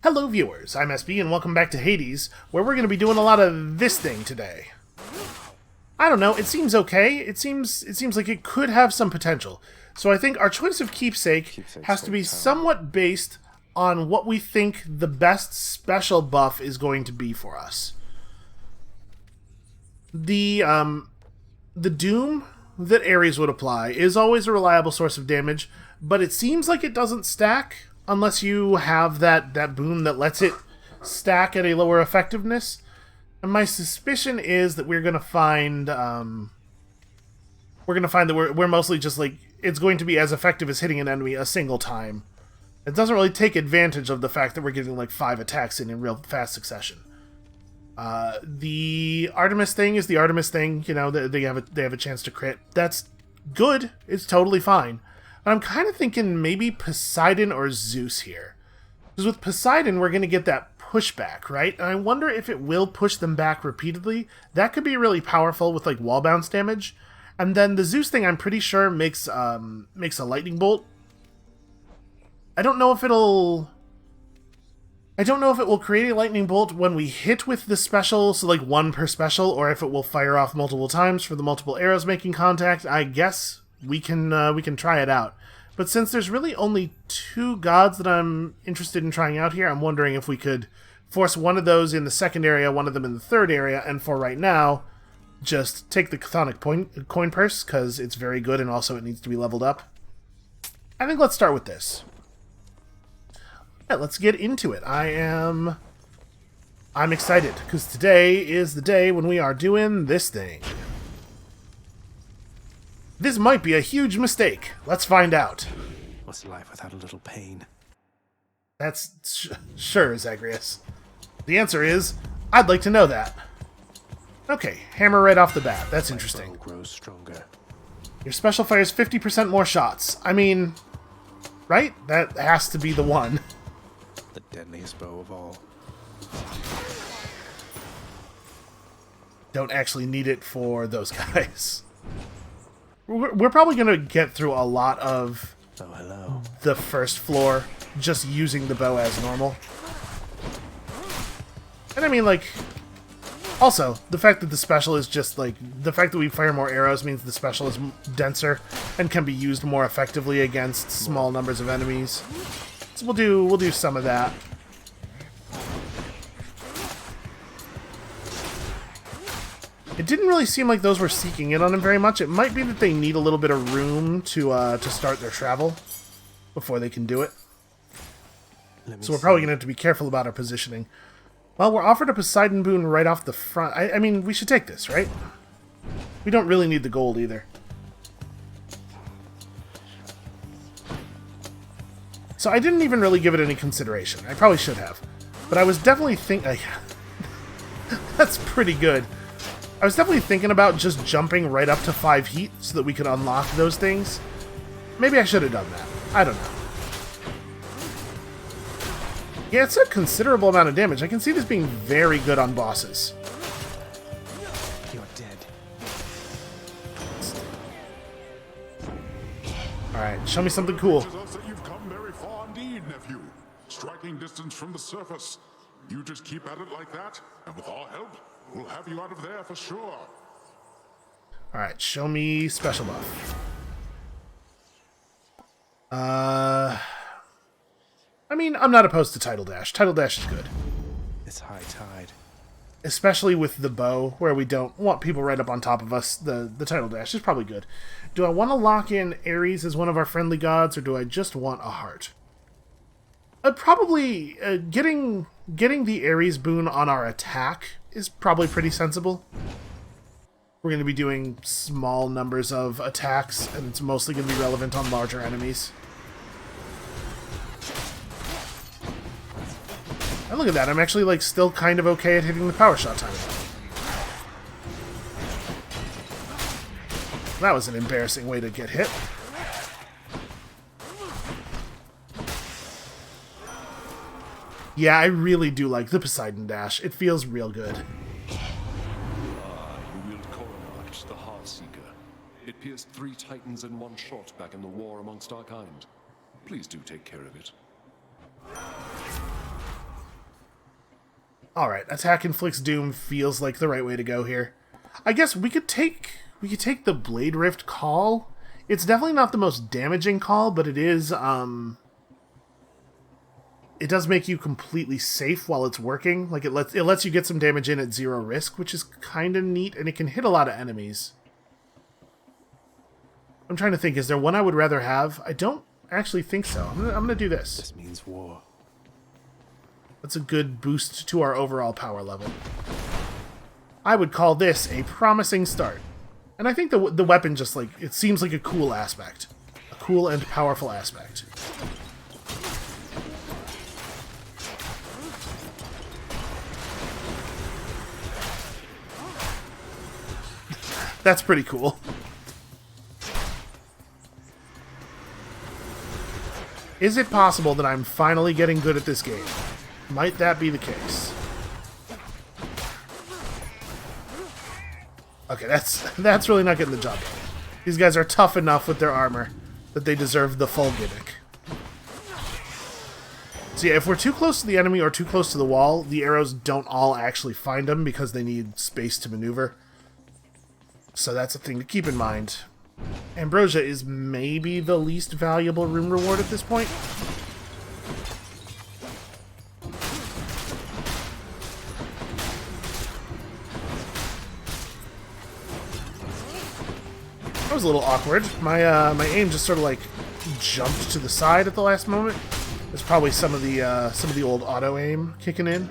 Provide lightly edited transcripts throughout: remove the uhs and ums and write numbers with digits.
Hello viewers, I'm SB and welcome back to Hades, where we're going to be doing a lot of this thing today. I don't know, it seems okay. It seems like it could have some potential. So I think our choice of keepsake has to be somewhat based on what we think the best special buff is going to be for us. The doom that Ares would apply is always a reliable source of damage, but it seems like it doesn't stack unless you have that boon that lets it stack at a lower effectiveness. And my suspicion is that we're gonna find that we're mostly just like, it's going to be as effective as hitting an enemy a single time. It doesn't really take advantage of the fact that we're getting like 5 attacks in real fast succession. The Artemis thing is the Artemis thing. You know, they have a chance to crit. That's good. It's totally fine. But I'm kind of thinking maybe Poseidon or Zeus here. Because with Poseidon, we're going to get that pushback, right? And I wonder if it will push them back repeatedly. That could be really powerful with like wall bounce damage. And then the Zeus thing, I'm pretty sure makes a lightning bolt. I don't know if it will create a lightning bolt when we hit with the special, so like 1 per special, or if it will fire off multiple times for the multiple arrows making contact. I guess we can try it out. But since there's really only 2 gods that I'm interested in trying out here, I'm wondering if we could force one of those in the second area, one of them in the third area, and for right now, just take the Chthonic coin purse, because it's very good and also it needs to be leveled up. I think let's start with this. Yeah, let's get into it. I'm excited, because today is the day when we are doing this thing. This might be a huge mistake. Let's find out. What's life without a little pain? That's sure, Zagreus. The answer is, I'd like to know that. Okay, hammer right off the bat. That's interesting. Grows stronger. Your special fires 50% more shots. I mean, right? That has to be the one. The deadliest bow of all. Don't actually need it for those guys. We're probably going to get through a lot of the first floor just using the bow as normal. And I mean, like, also, the fact that the special is just, like, the fact that we fire more arrows means the special is denser and can be used more effectively against small numbers of enemies. So we'll do some of that. It didn't really seem like those were seeking in on him very much. It might be that they need a little bit of room to start their travel before they can do it. So we're probably going to have to be careful about our positioning. Well, we're offered a Poseidon boon right off the front. I mean, we should take this, right? We don't really need the gold either. So I didn't even really give it any consideration. I probably should have. But I was definitely thinking... That's pretty good. I was definitely thinking about just jumping right up to 5 heat so that we could unlock those things. Maybe I should have done that. I don't know. Yeah, it's a considerable amount of damage. I can see this being very good on bosses. You're dead. Alright, show me something cool. You've come very far indeed, nephew. Striking distance from the surface. You just keep at it like that, and with our help, we'll have you out of there for sure. Alright, show me special buff. I mean, I'm not opposed to Tidal Dash. Tidal Dash is good. It's high tide. Especially with the bow, where we don't want people right up on top of us. The Tidal Dash is probably good. Do I want to lock in Ares as one of our friendly gods, or do I just want a heart? Probably getting the Ares boon on our attack is probably pretty sensible. We're going to be doing small numbers of attacks, and it's mostly going to be relevant on larger enemies. And look at that, I'm actually like still kind of okay at hitting the power shot time. That was an embarrassing way to get hit. Yeah, I really do like the Poseidon Dash. It feels real good. You wield Coronach, the Heartseeker. It pierced 3 titans in 1 shot back in the war amongst our kind. Please do take care of it. Alright, attack inflicts doom feels like the right way to go here. I guess we could take the Blade Rift call. It's definitely not the most damaging call, but it is, it does make you completely safe while it's working. Like, it lets you get some damage in at 0 risk, which is kind of neat, and it can hit a lot of enemies. I'm trying to think, is there one I would rather have? I don't actually think so. I'm gonna do this. This means war. That's a good boost to our overall power level. I would call this a promising start. And I think the weapon just, like, it seems like a cool aspect. A cool and powerful aspect. That's pretty cool. Is it possible that I'm finally getting good at this game? Might that be the case? Okay, that's really not getting the job done. These guys are tough enough with their armor that they deserve the full gimmick. So yeah, if we're too close to the enemy or too close to the wall, the arrows don't all actually find them because they need space to maneuver. So that's a thing to keep in mind. Ambrosia is maybe the least valuable room reward at this point. That was a little awkward. My aim just sort of like jumped to the side at the last moment. There's probably some of the old auto aim kicking in.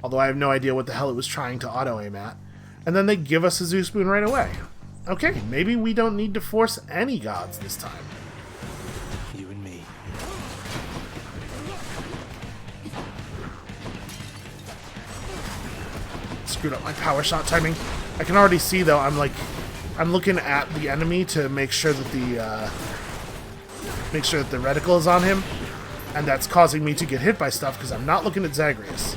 Although I have no idea what the hell it was trying to auto aim at. And then they give us a Zeus boon right away. Okay, maybe we don't need to force any gods this time. You and me. Screwed up my power shot timing. I can already see though, I'm looking at the enemy to make sure that the reticle is on him, and that's causing me to get hit by stuff because I'm not looking at Zagreus.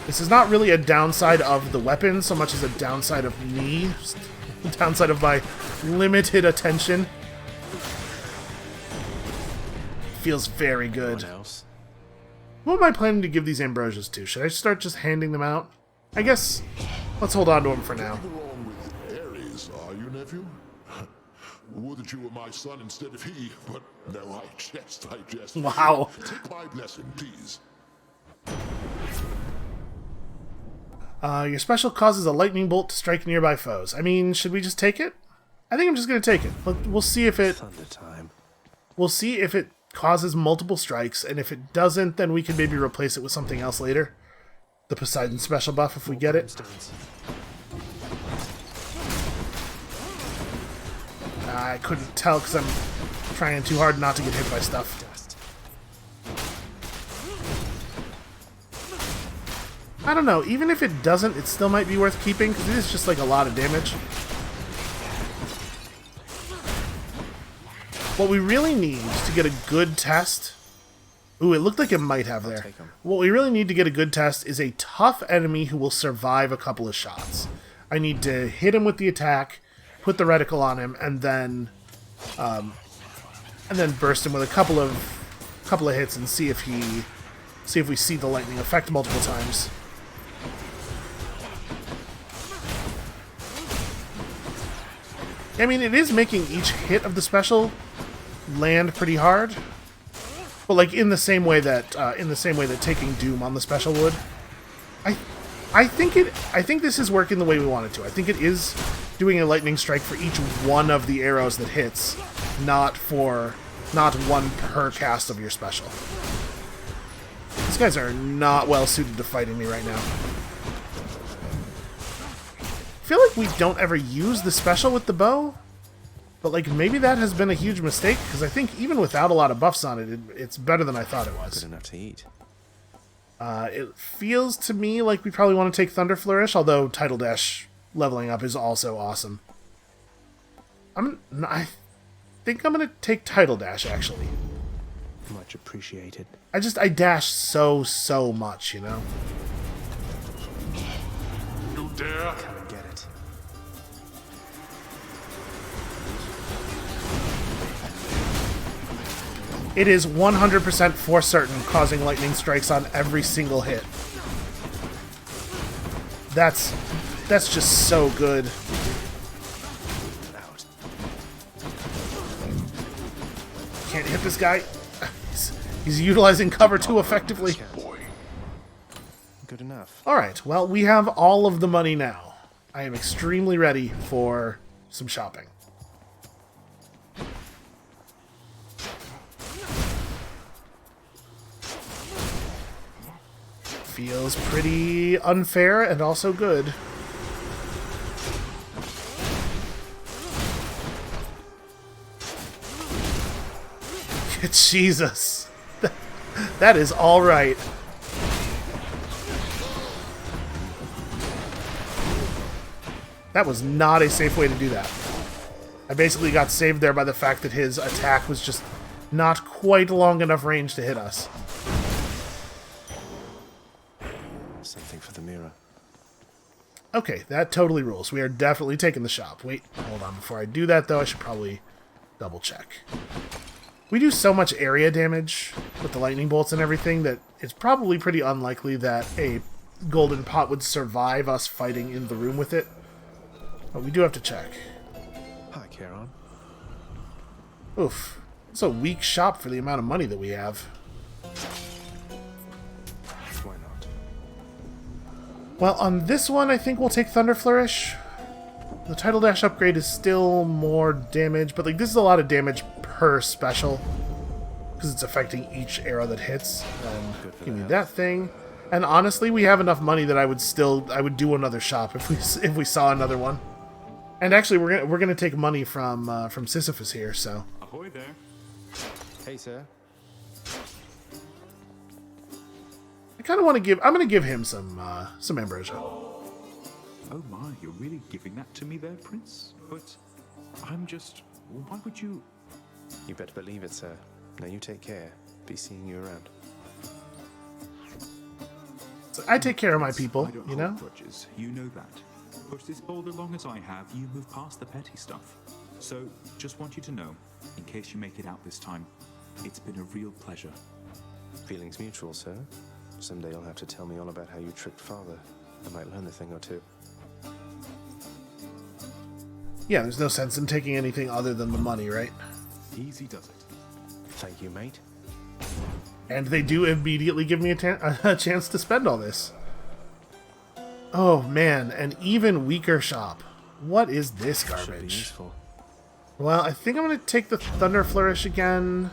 This is not really a downside of the weapon so much as a downside of me, a downside of my limited attention. Feels very good. Else? What am I planning to give these ambrosias to? Should I start just handing them out? I guess let's hold on to them for now. Nothing wrong with Ares, are you, nephew? Would that you were my son instead of he, but no, I jest. Wow. Take my blessing, please. Your special causes a lightning bolt to strike nearby foes. I mean, should we just take it? I think I'm just going to take it. We'll see if it... Thunder time. We'll see if it causes multiple strikes, and if it doesn't, then we can maybe replace it with something else later. The Poseidon special buff, if we get it. I couldn't tell because I'm trying too hard not to get hit by stuff. I don't know, even if it doesn't, it still might be worth keeping, because it is just like a lot of damage. What we really need to get a good test... Ooh, it looked like it might have there. What we really need to get a good test is a tough enemy who will survive a couple of shots. I need to hit him with the attack, put the reticle on him, and then burst him with a couple of hits and see if we see the lightning effect multiple times. I mean, it is making each hit of the special land pretty hard, but like in the same way that taking Doom on the special would. I think this is working the way we want it to. I think it is doing a lightning strike for each one of the arrows that hits, not one per cast of your special. These guys are not well suited to fighting me right now. I feel like we don't ever use the special with the bow, but like maybe that has been a huge mistake, because I think even without a lot of buffs on it, it's better than I thought it was. Good enough to eat. It feels to me like we probably want to take Thunder Flourish, although Tidal Dash leveling up is also awesome. I think I'm going to take Tidal Dash, actually. Much appreciated. I dash so much, you know? You dare? Come and get it. It is 100% for certain causing lightning strikes on every single hit. That's just so good. Out. Can't hit this guy. He's utilizing cover too effectively. Boy. Good enough. Alright, well, we have all of the money now. I am extremely ready for some shopping. Feels pretty unfair and also good. Jesus. That is alright. That was not a safe way to do that. I basically got saved there by the fact that his attack was just not quite long enough range to hit us. Something for the mirror. Okay, that totally rules. We are definitely taking the shop. Wait, hold on. Before I do that, though, I should probably double check. We do so much area damage with the lightning bolts and everything that it's probably pretty unlikely that a golden pot would survive us fighting in the room with it. But we do have to check. Hi, Charon. Oof. It's a weak shop for the amount of money that we have. Why not? Well, on this one, I think we'll take Thunder Flourish. The Tidal Dash upgrade is still more damage, but like this is a lot of damage per special because it's affecting each arrow that hits. Give me that thing. And honestly, we have enough money that I would do another shop if we saw another one. And actually, we're gonna take money from Sisyphus here, so. Ahoy there. Hey, sir. I kind of want to give. I'm gonna give him some ambrosia. Oh my, you're really giving that to me there, Prince? But I'm just... Why would you... You better believe it, sir. Now you take care. Be seeing you around. So I take care of my people, I don't you hold know. grudges. You know that. Push this boulder long as I have, you move past the petty stuff. So, just want you to know, in case you make it out this time, it's been a real pleasure. Feelings mutual, sir. Someday you'll have to tell me all about how you tricked father. I might learn a thing or two. Yeah, there's no sense in taking anything other than the money, right? Easy does it. Thank you, mate. And they do immediately give me a chance to spend all this. Oh man, an even weaker shop. What is this Should be garbage? useful. Well, I think I'm going to take the Thunder Flourish again.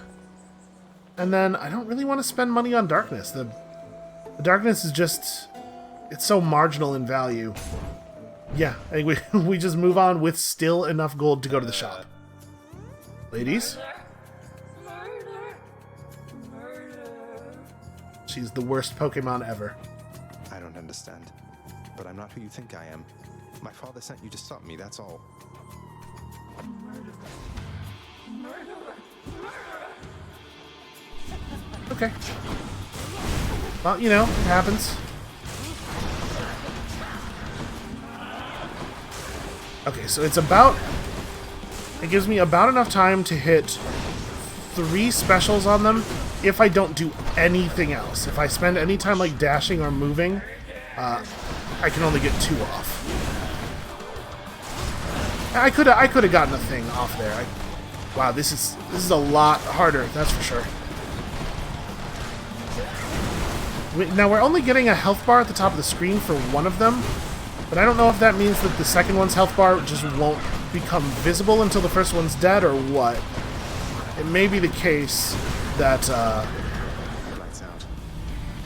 And then I don't really want to spend money on Darkness. The Darkness is just... It's so marginal in value. Yeah, I think we just move on with still enough gold to go to the shop. Ladies? She's the worst Pokemon ever. I don't understand. But I'm not who you think I am. My father sent you to stop me, that's all. Okay. Well, you know, it happens. Okay, so it's about... It gives me about enough time to hit 3 specials on them if I don't do anything else. If I spend any time like dashing or moving, I can only get 2 off. I could have gotten a thing off there. Wow, this is a lot harder, that's for sure. Now we're only getting a health bar at the top of the screen for one of them, but I don't know if that means that the second one's health bar just won't become visible until the first one's dead or what. It may be the case that Lights out.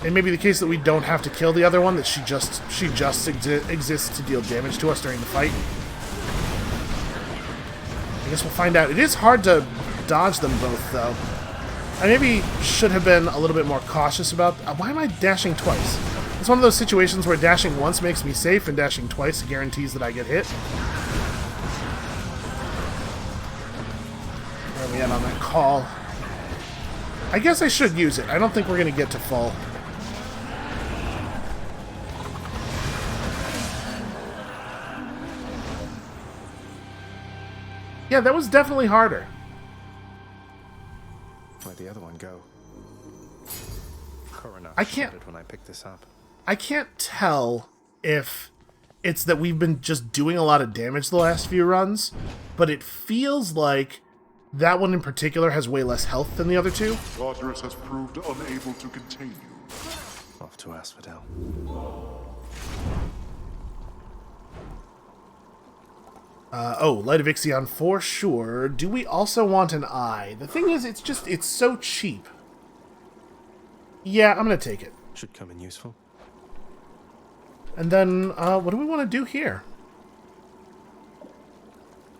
it may be the case that we don't have to kill the other one, that she just exists to deal damage to us during the fight. I guess we'll find out. It is hard to dodge them both, though. I maybe should have been a little bit more cautious about... why am I dashing twice? It's one of those situations where dashing once makes me safe, and dashing twice guarantees that I get hit. Where are we at on that call? I guess I should use it. I don't think we're going to get to full. Yeah, that was definitely harder. Where'd the other one go? Coroner I can't- shouted when I picked this up. I can't tell if it's that we've been just doing a lot of damage the last few runs, but it feels like that one in particular has way less health than the other two. Tartarus has proved unable to contain you. Off to Asphodel. Light of Ixion for sure. Do we also want an eye? The thing is, it's so cheap. Yeah, I'm gonna take it. Should come in useful. And then, what do we want to do here?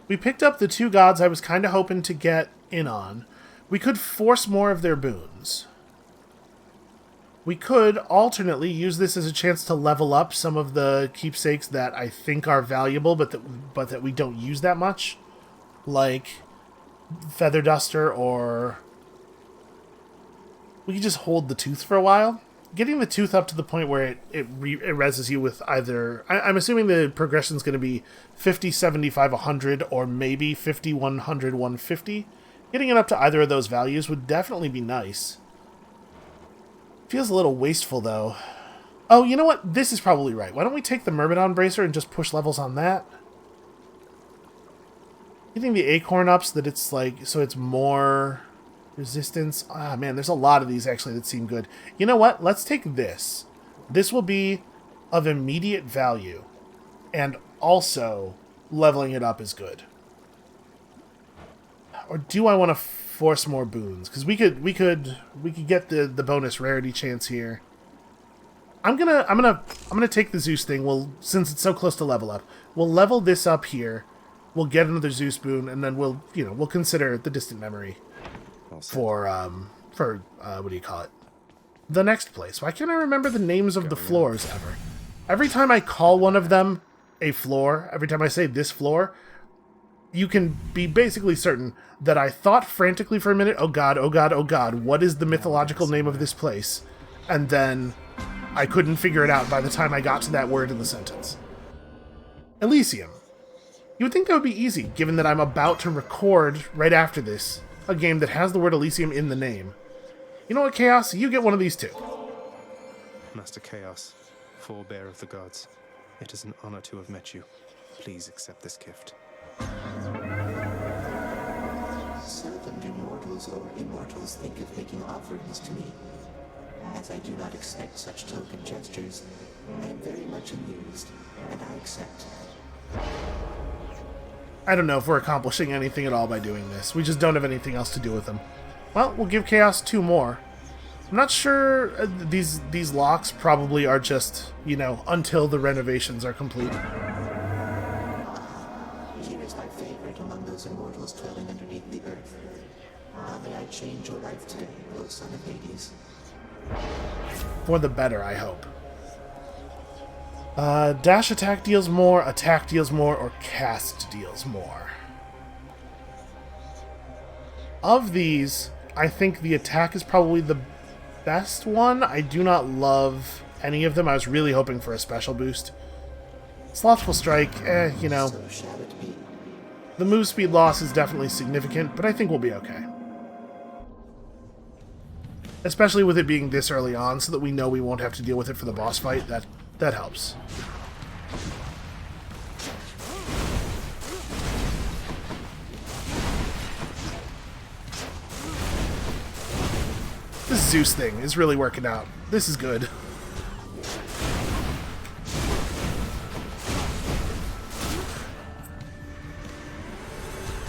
We picked up the 2 gods I was kind of hoping to get in on. We could force more of their boons. We could alternately use this as a chance to level up some of the keepsakes that I think are valuable, but that we don't use that much, like Feather Duster, or we could just hold the tooth for a while. Getting the tooth up to the point where it reses you with either... I'm assuming the progression is going to be 50, 75, 100, or maybe 50, 100, 150. Getting it up to either of those values would definitely be nice. Feels a little wasteful, though. Oh, you know what? This is probably right. Why don't we take the Myrmidon Bracer and just push levels on that? Getting the Acorn up so that it's like... so it's more... resistance. Ah, man, there's a lot of these, actually, that seem good. You know what? Let's take this. This will be of immediate value. And also, leveling it up is good. Or do I want to force more boons? Because we could get the bonus rarity chance here. I'm gonna take the Zeus thing. Since it's so close to level up, we'll level this up here. We'll get another Zeus boon, and then we'll consider the distant memory for what do you call it? The next place. Why can't I remember the names of the floors ever? Every time I call one of them a floor, every time I say this floor, you can be basically certain that I thought frantically for a minute, oh god, oh god, oh god, what is the mythological name of this place? And then I couldn't figure it out by the time I got to that word in the sentence. Elysium. You would think that would be easy, given that I'm about to record, right after this, a game that has the word Elysium in the name. You know what, Chaos? You get one of these too. Master Chaos, forebear of the gods, it is an honor to have met you. Please accept this gift. Seldom do mortals or immortals think of making offerings to me. As I do not expect such token gestures, I am very much amused, and I accept. I don't know if we're accomplishing anything at all by doing this. We just don't have anything else to do with them. Well, we'll give Chaos 2 more. I'm not sure these locks probably are just, until the renovations are complete. Here is my favorite among those immortals dwelling underneath the earth. How may I change your life today, O son of Hades? For the better, I hope. Dash attack deals more, or cast deals more. Of these, I think the attack is probably the best one. I do not love any of them. I was really hoping for a special boost. Slothful Strike, So shall it be. The move speed loss is definitely significant, but I think we'll be okay. Especially with it being this early on, so that we know we won't have to deal with it for the boss fight. That helps. This Zeus thing is really working out. This is good.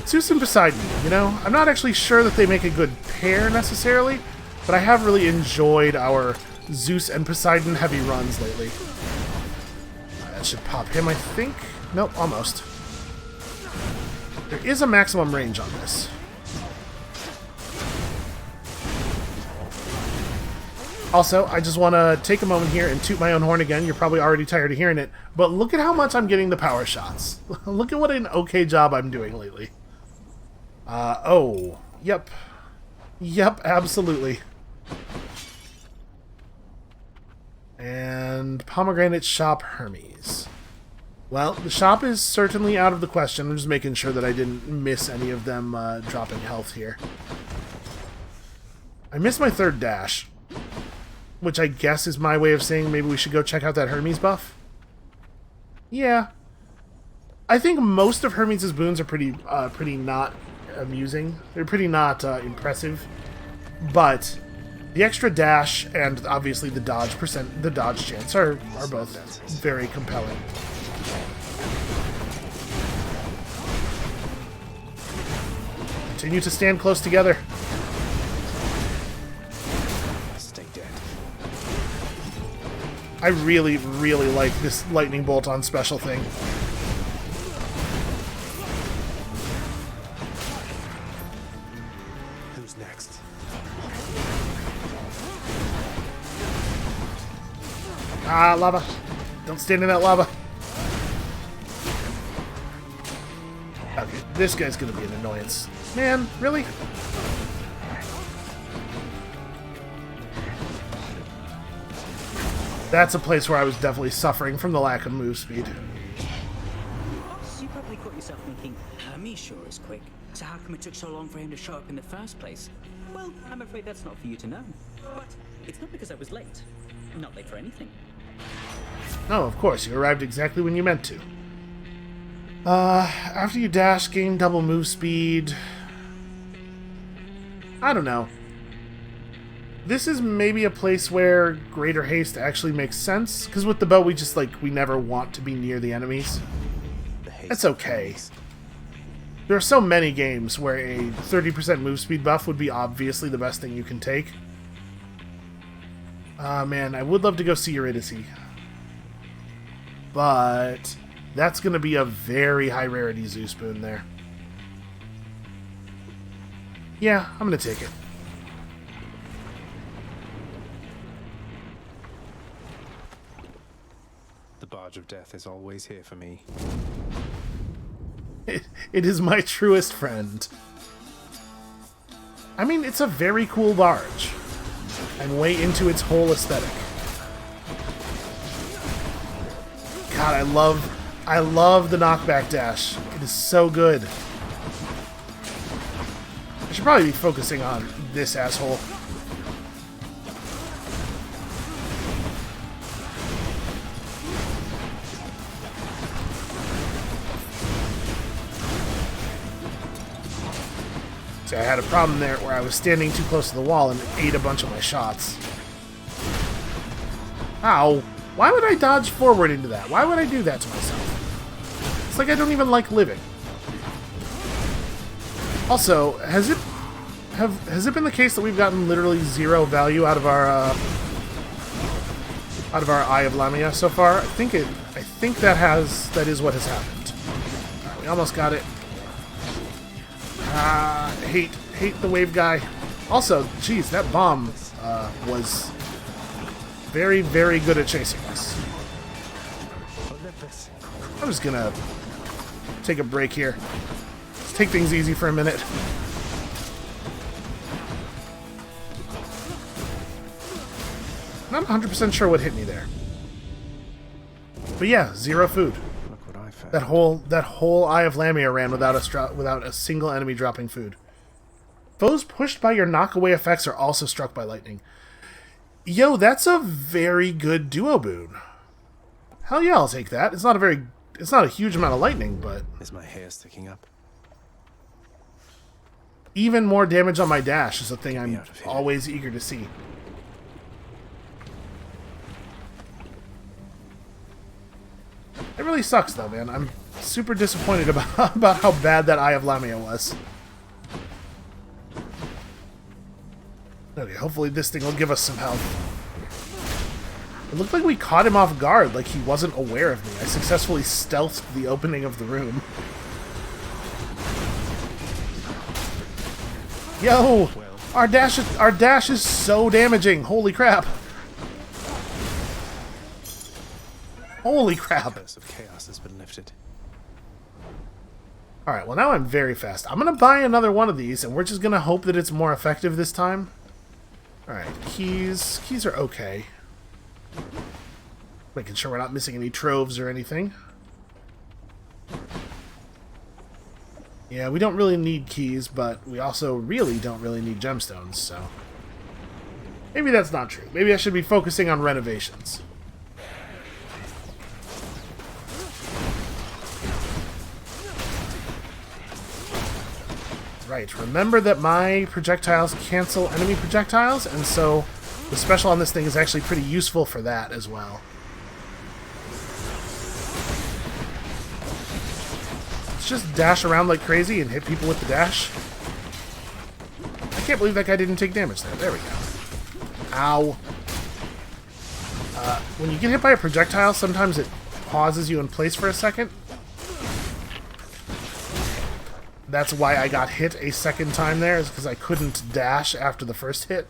Zeus and Poseidon, I'm not actually sure that they make a good pair necessarily, but I have really enjoyed our Zeus and Poseidon heavy runs lately. That should pop him, I think. Nope, almost. There is a maximum range on this. Also, I just want to take a moment here and toot my own horn again. You're probably already tired of hearing it, but look at how much I'm getting the power shots. Look at what an okay job I'm doing lately. Oh, yep. Yep, absolutely. And Pomegranate Shop Hermes. Well, the shop is certainly out of the question. I'm just making sure that I didn't miss any of them dropping health here. I missed my third dash, which I guess is my way of saying maybe we should go check out that Hermes buff. Yeah. I think most of Hermes' boons are pretty not amusing. They're pretty not impressive. But the extra dash and obviously the dodge chance are both very compelling. Continue to stand close together. Stay dead. I really, really like this lightning bolt on special thing. Who's next? Ah, lava. Don't stand in that lava. Okay, this guy's gonna be an annoyance. Man, really? That's a place where I was definitely suffering from the lack of move speed. So you probably caught yourself thinking, Hermes sure is quick. So how come it took so long for him to show up in the first place? Well, I'm afraid that's not for you to know. But it's not because I was late. I'm not late for anything. Oh, of course, you arrived exactly when you meant to. After you dash, gain double move speed. I don't know. This is maybe a place where greater haste actually makes sense, because with the bow we just, we never want to be near the enemies. It's okay. There are so many games where a 30% move speed buff would be obviously the best thing you can take. Man, I would love to go see Eurydice. But that's going to be a very high rarity Zeus boon there. Yeah, I'm going to take it. The barge of death is always here for me. It is my truest friend. I mean, it's a very cool barge. And way into its whole aesthetic. God, I love the knockback dash. It is so good. I should probably be focusing on this asshole. See, I had a problem there where I was standing too close to the wall and it ate a bunch of my shots. Ow. Why would I dodge forward into that? Why would I do that to myself? It's like I don't even like living. Also, has it been the case that we've gotten literally zero value out of our Eye of Lamia so far? I think that is what has happened. Alright, we almost got it. Hate the wave guy. Also, geez, that bomb was very, very good at chasing us. I'm just gonna take a break here. Let's take things easy for a minute. Not 100% sure what hit me there. But yeah, zero food. Look what I found. That whole Eye of Lamia ran without a single enemy dropping food. Foes pushed by your knockaway effects are also struck by lightning. Yo, that's a very good duo boon. Hell yeah, I'll take that. It's not a huge amount of lightning, but Is my hair sticking up? even more damage on my dash is a thing I'm out of here. always eager to see. It really sucks though, man. I'm super disappointed about how bad that Eye of Lamia was. Okay, hopefully this thing will give us some help. It looked like we caught him off guard, like he wasn't aware of me. I successfully stealthed the opening of the room. Yo! Our dash is so damaging! Holy crap! Holy crap! Curse of chaos has been lifted. Alright, well now I'm very fast. I'm gonna buy another one of these, and we're just gonna hope that it's more effective this time. Alright, keys. Keys are okay. Making sure we're not missing any troves or anything. Yeah, we don't really need keys, but we also really don't really need gemstones, so... maybe that's not true. Maybe I should be focusing on renovations. Right, remember that my projectiles cancel enemy projectiles, and so the special on this thing is actually pretty useful for that as well. Let's just dash around like crazy and hit people with the dash. I can't believe that guy didn't take damage there. There we go. Ow. When you get hit by a projectile, sometimes it pauses you in place for a second. That's why I got hit a second time there, is because I couldn't dash after the first hit.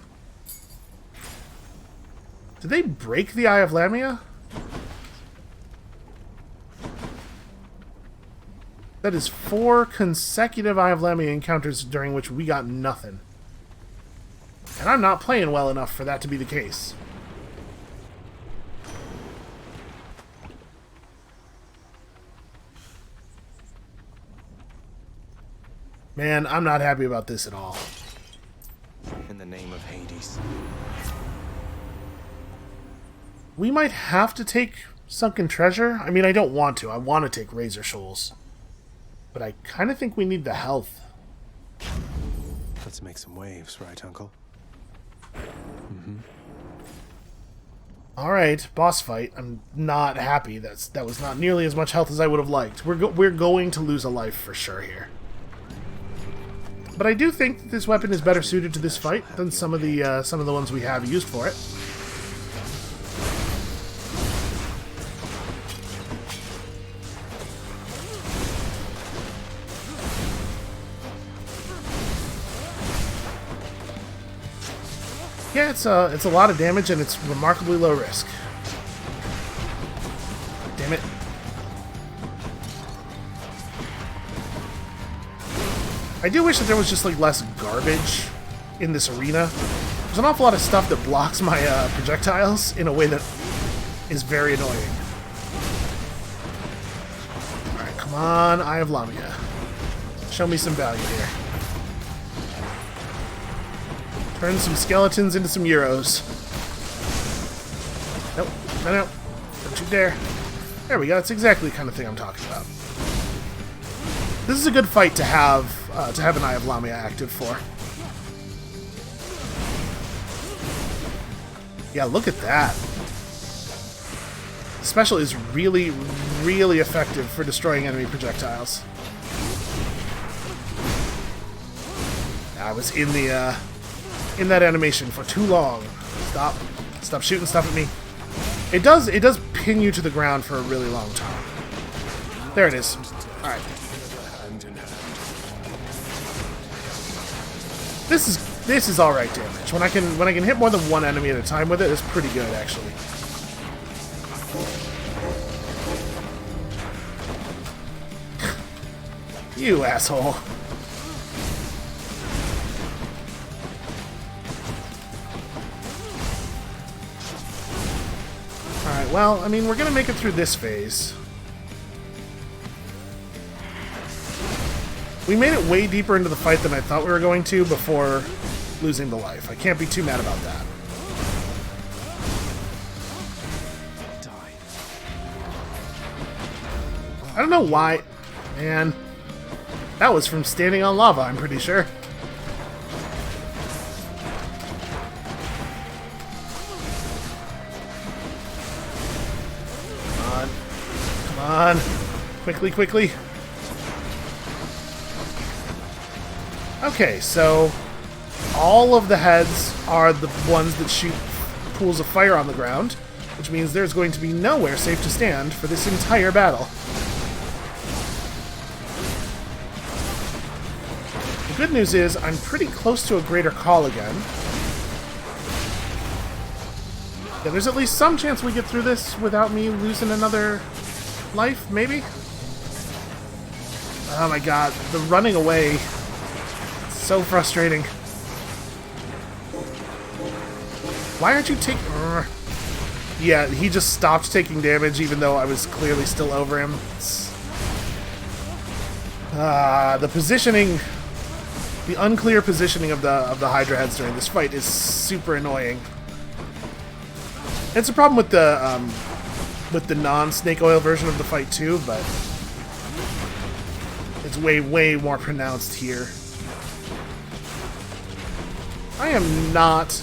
Did they break the Eye of Lamia? That is 4 consecutive Eye of Lamia encounters during which we got nothing. And I'm not playing well enough for that to be the case. Man, I'm not happy about this at all. In the name of Hades. We might have to take Sunken Treasure. I mean, I don't want to. I want to take Razor Shoals. But I kind of think we need the health. Let's make some waves, right, Uncle? Alright, boss fight. I'm not happy. That was not nearly as much health as I would have liked. We're going to lose a life for sure here. But I do think that this weapon is better suited to this fight than some of the ones we have used for it. Yeah, it's a lot of damage and it's remarkably low risk. Damn it. I do wish that there was just like less garbage in this arena. There's an awful lot of stuff that blocks my projectiles in a way that is very annoying. Alright, come on, Eye of Lamia. Show me some value here. Turn some skeletons into some euros. Nope, no, don't you dare. There we go, that's exactly the kind of thing I'm talking about. This is a good fight to have an Eye of Lamia active for. Yeah, look at that. The special is really, really effective for destroying enemy projectiles. I was in that animation for too long. Stop shooting stuff at me. It does pin you to the ground for a really long time. There it is. All right. This is all right damage. When I can hit more than one enemy at a time with it, it's pretty good actually. You asshole. Alright, well, I mean, we're gonna make it through this phase. We made it way deeper into the fight than I thought we were going to before losing the life. I can't be too mad about that. I don't know why. Man. That was from standing on lava, I'm pretty sure. Come on. Quickly. Okay, so all of the heads are the ones that shoot pools of fire on the ground, which means there's going to be nowhere safe to stand for this entire battle. The good news is I'm pretty close to a greater call again. Yeah, there's at least some chance we get through this without me losing another life, maybe? Oh my god, the running away. So frustrating. Why aren't you taking... Yeah, he just stopped taking damage even though I was clearly still over him. The positioning... The unclear positioning of the Hydra heads during this fight is super annoying. It's a problem with the non-snake oil version of the fight too, but it's way more pronounced here. I am not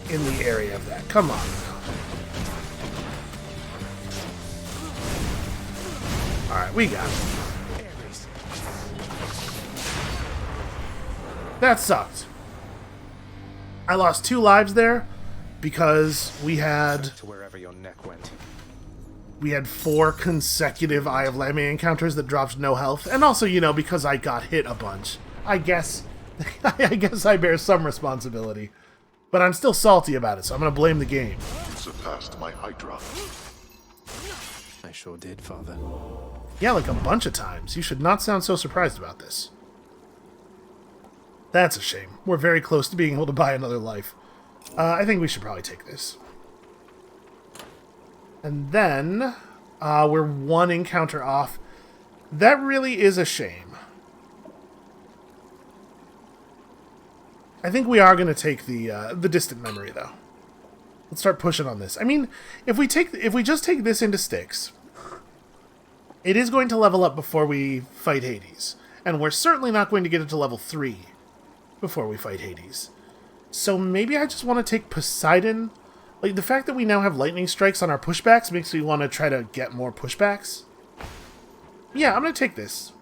in the area of that. Come on. Alright, we got it. That sucked. I lost 2 lives there because we had To wherever your neck went. 4 consecutive Eye of Lamia encounters that dropped no health, and also, you know, because I got hit a bunch. I guess I bear some responsibility, but I'm still salty about it, so I'm gonna blame the game. You surpassed my Hydra. I sure did, Father. Yeah, like a bunch of times. You should not sound so surprised about this. That's a shame. We're very close to being able to buy another life. I think we should probably take this. And then, we're 1 encounter off. That really is a shame. I think we are going to take the distant memory, though. Let's start pushing on this. I mean, if we just take this into Styx, it is going to level up before we fight Hades. And we're certainly not going to get it to level 3 before we fight Hades. So maybe I just want to take Poseidon. Like, the fact that we now have lightning strikes on our pushbacks makes me want to try to get more pushbacks. Yeah, I'm going to take this.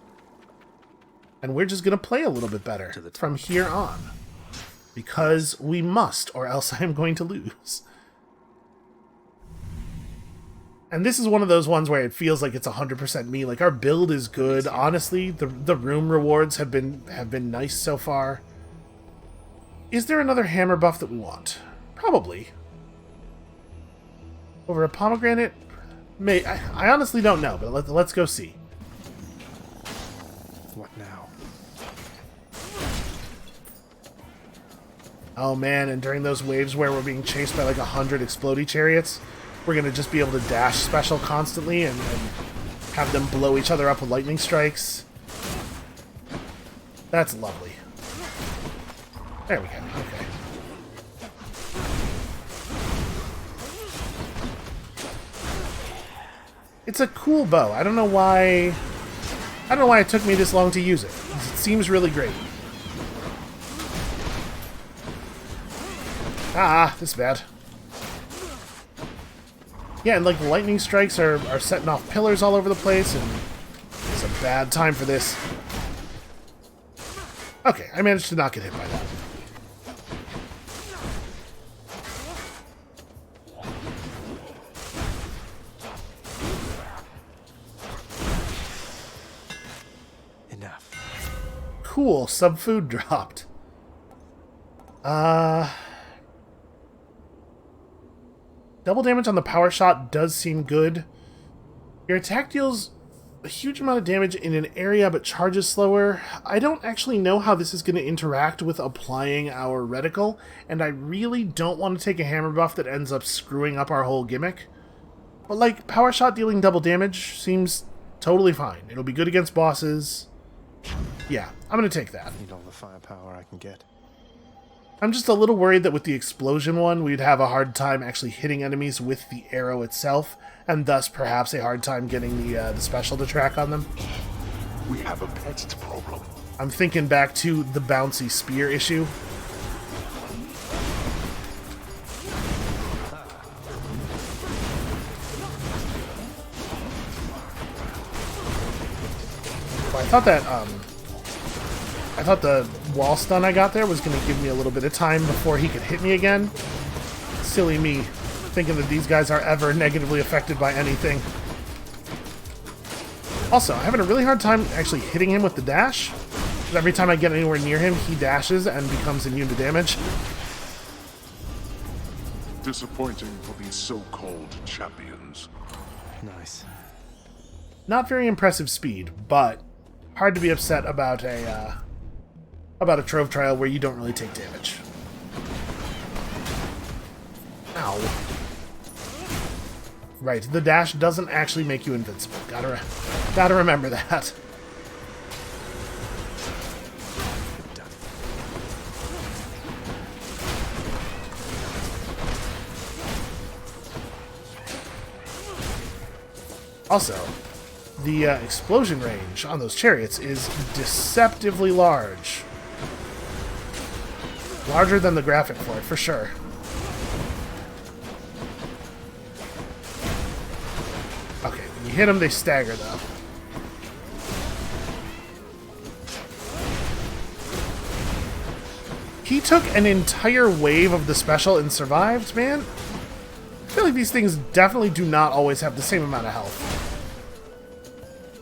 And we're just going to play a little bit better from here on. Because we must, or else I am going to lose. And this is one of those ones where it feels like it's 100% me. Like, our build is good. Honestly, the room rewards have been nice so far. Is there another hammer buff that we want? Probably. Over a pomegranate? I honestly don't know, but let's go see. What now? Oh man, and during those waves where we're being chased by like 100 explodey chariots, we're going to just be able to dash special constantly and have them blow each other up with lightning strikes. That's lovely. There we go. Okay. It's a cool bow. I don't know why it took me this long to use it. It seems really great. This is bad. Yeah, and like the lightning strikes are setting off pillars all over the place, and it's a bad time for this. Okay, I managed to not get hit by that. Enough. Cool, sub-food dropped. Double damage on the power shot does seem good. Your attack deals a huge amount of damage in an area but charges slower. I don't actually know how this is going to interact with applying our reticle, and I really don't want to take a hammer buff that ends up screwing up our whole gimmick. But like, power shot dealing double damage seems totally fine. It'll be good against bosses. Yeah, I'm going to take that. Need all the firepower I can get. I'm just a little worried that with the explosion one, we'd have a hard time actually hitting enemies with the arrow itself, and thus perhaps a hard time getting the special to track on them. We have a pest problem. I'm thinking back to the bouncy spear issue. Well, I thought the wall stun I got there was going to give me a little bit of time before he could hit me again. Silly me, thinking that these guys are ever negatively affected by anything. Also, I'm having a really hard time actually hitting him with the dash. Because every time I get anywhere near him, he dashes and becomes immune to damage. Disappointing for these so-called champions. Nice. Not very impressive speed, but hard to be upset about a trove trial where you don't really take damage. Ow. Right, the dash doesn't actually make you invincible. Gotta remember that. Also, the explosion range on those chariots is deceptively large. Larger than the graphic for it, for sure. Okay, when you hit them, they stagger, though. He took an entire wave of the special and survived, man. I feel like these things definitely do not always have the same amount of health.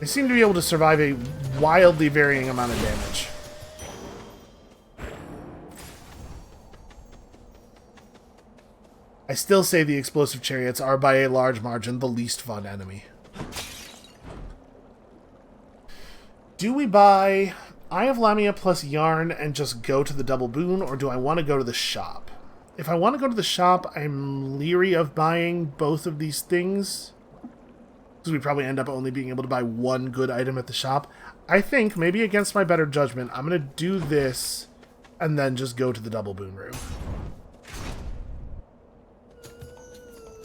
They seem to be able to survive a wildly varying amount of damage. I still say the explosive chariots are by a large margin the least fun enemy. Do we buy Eye of Lamia plus Yarn and just go to the double boon, or do I want to go to the shop? If I want to go to the shop, I'm leery of buying both of these things, because we probably end up only being able to buy one good item at the shop. I think, maybe against my better judgment, I'm going to do this and then just go to the double boon room.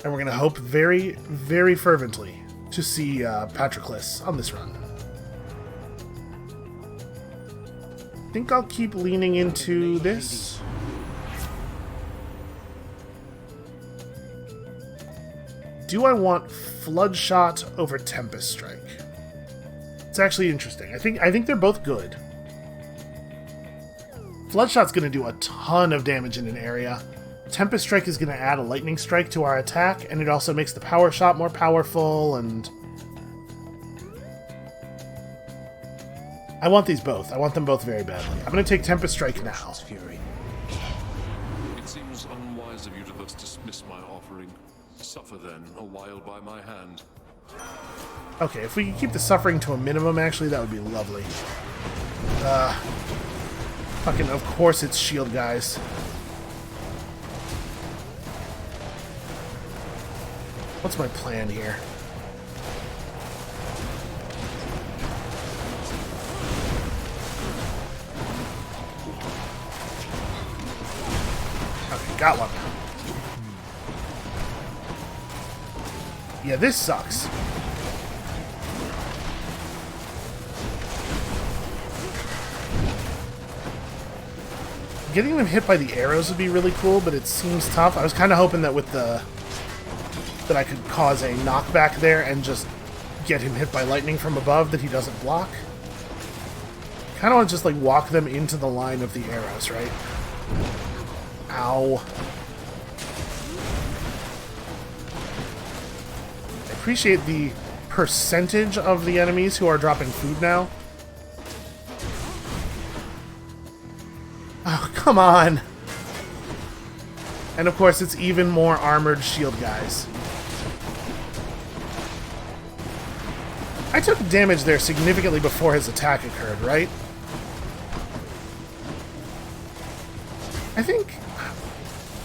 And we're going to hope very, very fervently to see Patroclus on this run. I think I'll keep leaning into this. Do I want Floodshot over Tempest Strike? It's actually interesting. I think they're both good. Floodshot's going to do a ton of damage in an area. Tempest Strike is going to add a Lightning Strike to our attack, and it also makes the Power Shot more powerful, and... I want these both. I want them both very badly. I'm going to take Tempest Strike now. Fury. It seems unwise of you to thus dismiss my offering. Suffer then, a while by my hand. Okay, if we can keep the suffering to a minimum, actually, that would be lovely. Fucking, of course it's shield guys. What's my plan here? Okay, got one. Yeah, this sucks. Getting them hit by the arrows would be really cool, but it seems tough. I was kind of hoping that with the... that I could cause a knockback there and just get him hit by lightning from above that he doesn't block. Kind of want to just, like, walk them into the line of the arrows, right? Ow. I appreciate the percentage of the enemies who are dropping food now. Oh, come on! And of course, it's even more armored shield guys. I took damage there significantly before his attack occurred, right? I think...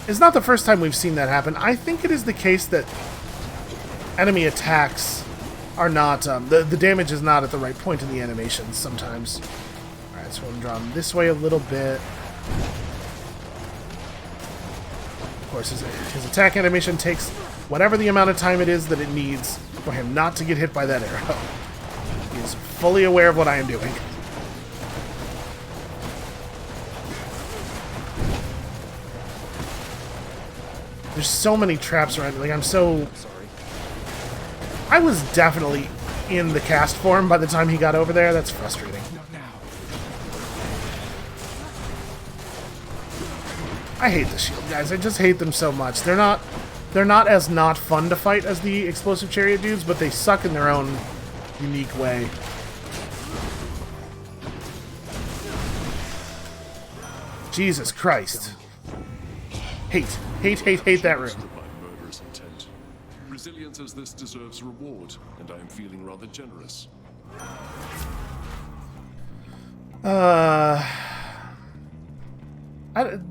it's not the first time we've seen that happen. I think it is the case that enemy attacks are not... the damage is not at the right point in the animations sometimes. Alright, so I'm going to draw him this way a little bit. Of course, his attack animation takes whatever the amount of time it is that it needs for him not to get hit by that arrow. He is fully aware of what I am doing. There's so many traps around. Like, I'm so... I was definitely in the cast form by the time he got over there. That's frustrating. I hate the shield guys. I just hate them so much. They're not as not fun to fight as the explosive chariot dudes, but they suck in their own unique way. Jesus Christ. Hate that room. My murderous intent. Resilience as this deserves reward, and I am feeling rather generous.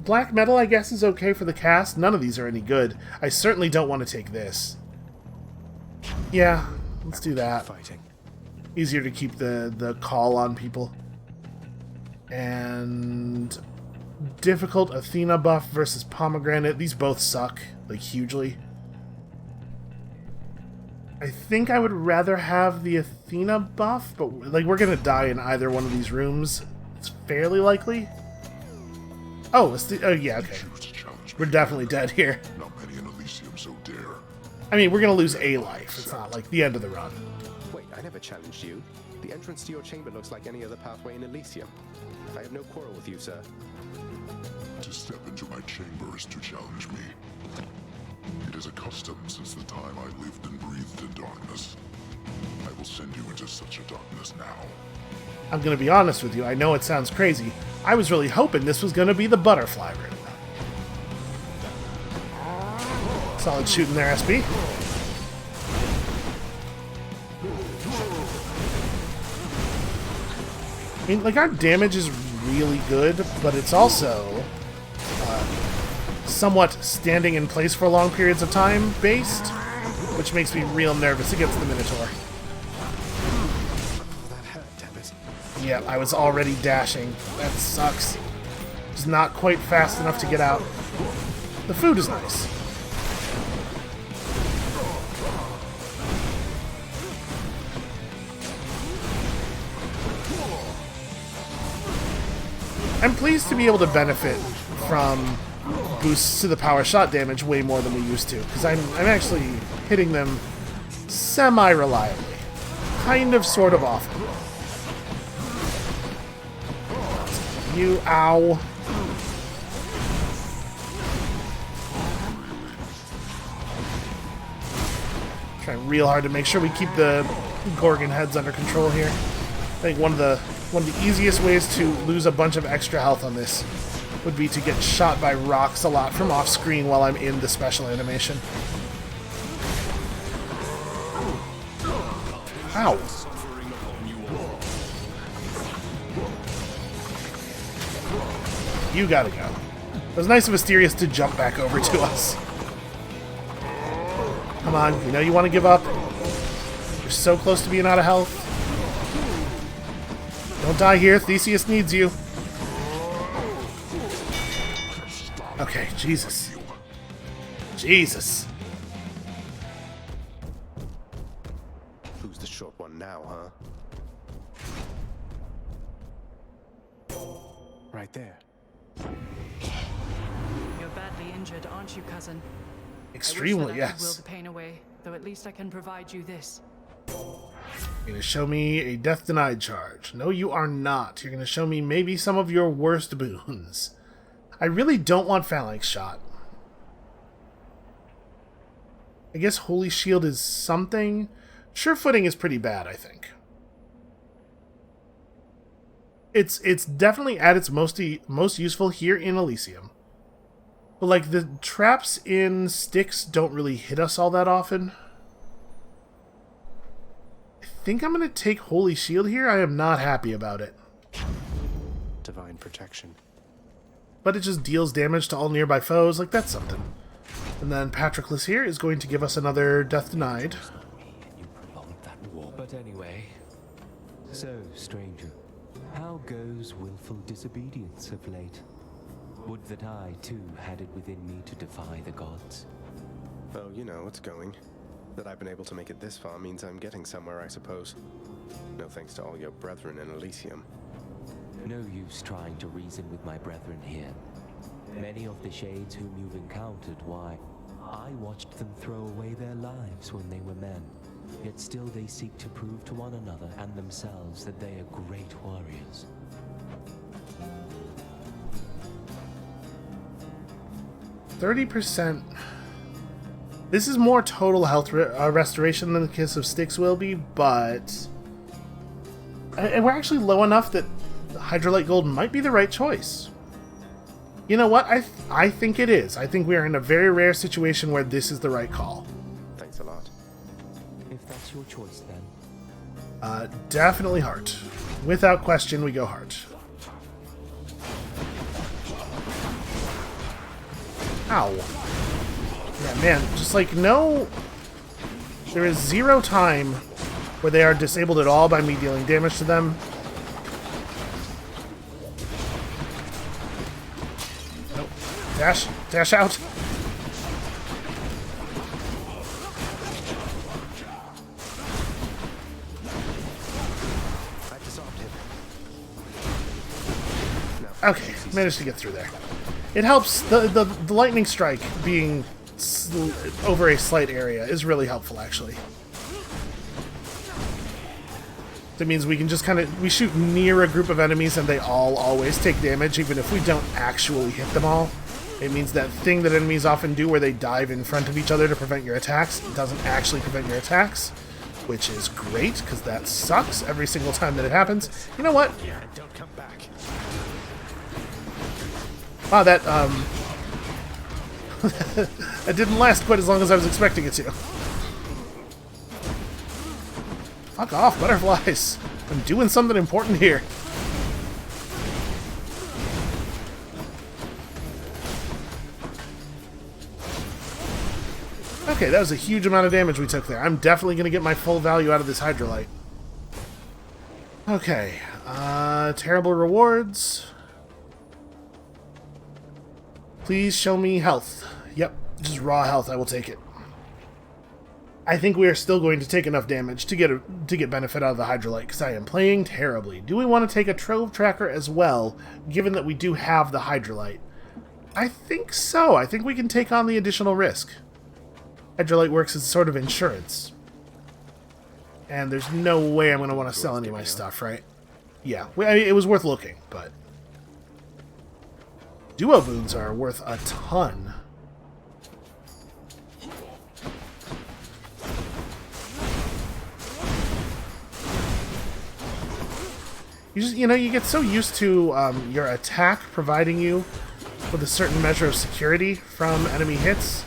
Black metal, I guess, is okay for the cast. None of these are any good. I certainly don't want to take this. Yeah, let's do that. Fighting. Easier to keep the call on people. And difficult Athena buff versus pomegranate. These both suck, like, hugely. I think I would rather have the Athena buff, but, like, we're gonna die in either one of these rooms. It's fairly likely. Oh, oh yeah, okay. Choose to challenge We're me. definitely dead here. Not many in Elysium so dare. I mean, we're gonna lose a life. It's not like the end of the run. Wait, I never challenged you. The entrance to your chamber looks like any other pathway in Elysium. I have no quarrel with you, sir. To step into my chamber is to challenge me. It is a custom since the time I lived and breathed in darkness. I will send you into such a darkness now. I'm gonna be honest with you, I know it sounds crazy. I was really hoping this was gonna be the butterfly room. Solid shooting there, SB. I mean, like, our damage is really good, but it's also somewhat standing in place for long periods of time based, which makes me real nervous against the Minotaur. That hurt, damn it. Yeah, I was already dashing. That sucks. Just not quite fast enough to get out. The food is nice. I'm pleased to be able to benefit from boosts to the power shot damage way more than we used to, because I'm actually hitting them semi-reliably. Kind of, sort of often. You, ow. Trying real hard to make sure we keep the Gorgon heads under control here. I think one of the easiest ways to lose a bunch of extra health on this would be to get shot by rocks a lot from off screen while I'm in the special animation. Ow. You gotta go. It was nice of Asterius to jump back over to us. Come on, you know you want to give up. You're so close to being out of health. Don't die here, Theseus needs you. Okay, Jesus. Jesus. Who's the short one now, huh? Right there. You're badly injured, aren't you, cousin? Extremely, I yes. could will the pain away, though at least I can provide you this. You're gonna show me a death denied charge. No, you are not. You're gonna show me maybe some of your worst boons. I really don't want Phalanx Shot. I guess Holy Shield is something. Sure Footing is pretty bad, I think. It's definitely at its most useful here in Elysium. But like the traps in Styx don't really hit us all that often. I think I'm gonna take Holy Shield here. I am not happy about it. Divine protection. But it just deals damage to all nearby foes, like that's something. And then Patroclus here is going to give us another Death Denied. You prolonged that war. But anyway, so, stranger, how goes willful disobedience of late? Would that I, too, had it within me to defy the gods. Oh, you know, it's going. That I've been able to make it this far means I'm getting somewhere, I suppose. No thanks to all your brethren in Elysium. No use trying to reason with my brethren here. Many of the shades whom you've encountered, why, I watched them throw away their lives when they were men. Yet still they seek to prove to one another and themselves that they are great warriors. 30%. This is more total health restoration than the Kiss of Styx will be, but... And we're actually low enough that Hydrolite Gold might be the right choice. You know what? I think it is. I think we are in a very rare situation where this is the right call. Thanks a lot. If that's your choice, then. Definitely heart. Without question, we go heart. Ow. Yeah, man, just like no... There is zero time where they are disabled at all by me dealing damage to them. Nope. Dash out. I disarmed him. Okay, managed to get through there. It helps. The lightning strike being over a slight area is really helpful, actually. That means we can just we shoot near a group of enemies and they all always take damage, even if we don't actually hit them all. It means that thing that enemies often do where they dive in front of each other to prevent your attacks doesn't actually prevent your attacks, which is great, because that sucks every single time that it happens. You know what? Yeah, don't come back. Wow, that, that didn't last quite as long as I was expecting it to. Fuck off, butterflies. I'm doing something important here. Okay, that was a huge amount of damage we took there. I'm definitely going to get my full value out of this Hydrolite. Okay, terrible rewards. Please show me health. Yep, just raw health, I will take it. I think we are still going to take enough damage to get benefit out of the Hydrolite, because I am playing terribly. Do we want to take a Trove Tracker as well, given that we do have the Hydrolite? I think so. I think we can take on the additional risk. Hydrolite works as sort of insurance. And there's no way I'm going to want to sell any of my stuff, right? Yeah, it was worth looking, but... Duo boons are worth a ton. You get so used to your attack providing you with a certain measure of security from enemy hits.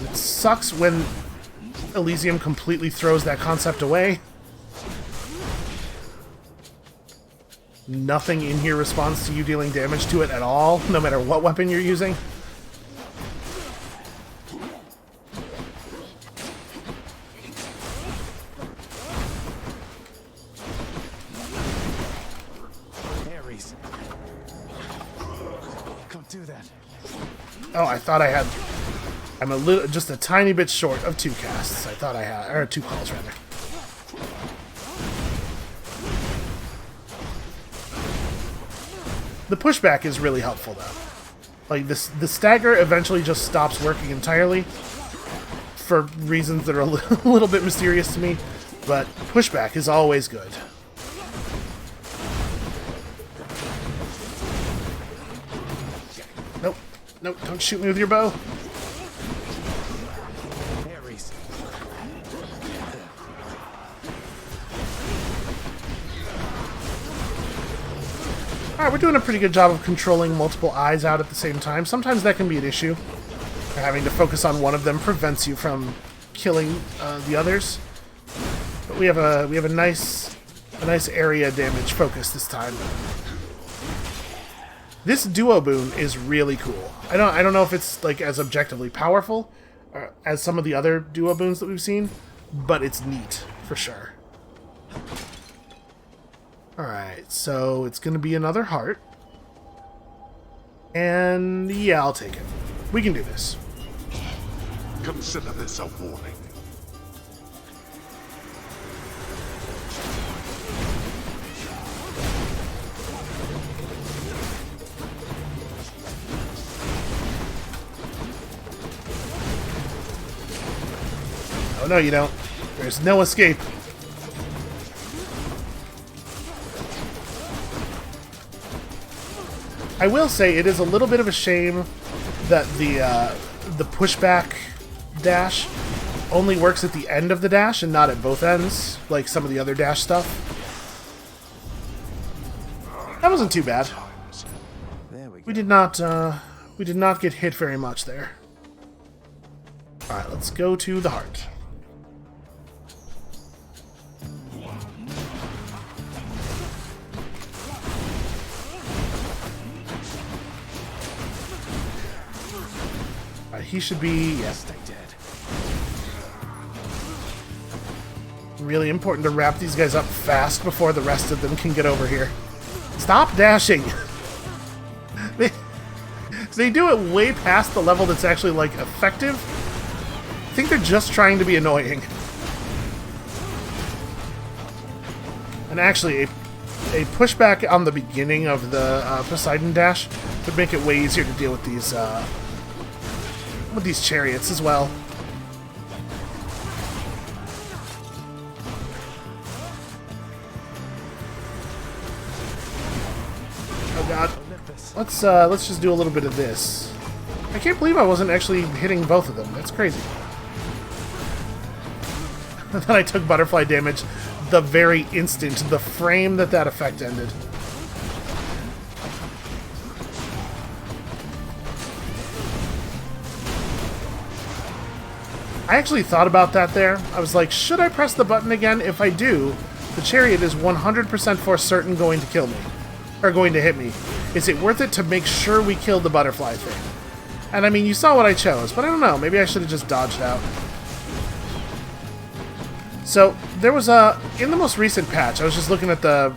It sucks when Elysium completely throws that concept away. Nothing in here responds to you dealing damage to it at all, no matter what weapon you're using. Ares. Don't do that. Oh, I thought I had... I'm just a tiny bit short of 2 casts. I thought I had... Or 2 calls, rather. The pushback is really helpful, though. Like, the stagger eventually just stops working entirely for reasons that are a little bit mysterious to me, but pushback is always good. Nope. Nope, don't shoot me with your bow. Ares. Alright, we're doing a pretty good job of controlling multiple eyes out at the same time. Sometimes that can be an issue. Having to focus on one of them prevents you from killing the others. But we have a nice area damage focus this time. This duo boon is really cool. I don't know if it's like as objectively powerful as some of the other duo boons that we've seen, but it's neat for sure. Alright, so it's going to be another heart. And yeah, I'll take it. We can do this. Consider this a warning. Oh no, you don't. There's no escape. I will say it is a little bit of a shame that the pushback dash only works at the end of the dash and not at both ends, like some of the other dash stuff. That wasn't too bad. There we go. We did not get hit very much there. All right, let's go to the heart. He should be, yes, Stay dead. really important to wrap these guys up fast before the rest of them can get over here. Stop dashing! They do it way past the level that's actually, like, effective. I think they're just trying to be annoying. And actually, a pushback on the beginning of the Poseidon dash would make it way easier to deal with these chariots as well. Oh god. Let's just do a little bit of this. I can't believe I wasn't actually hitting both of them. That's crazy. And then I took butterfly damage the very instant, the frame that effect ended. I actually thought about that there. I was like, should I press the button again? If I do, the chariot is 100% for certain going to kill me. Or going to hit me. Is it worth it to make sure we kill the butterfly thing? And I mean, you saw what I chose, but I don't know. Maybe I should have just dodged out. So, there was in the most recent patch, I was just looking at the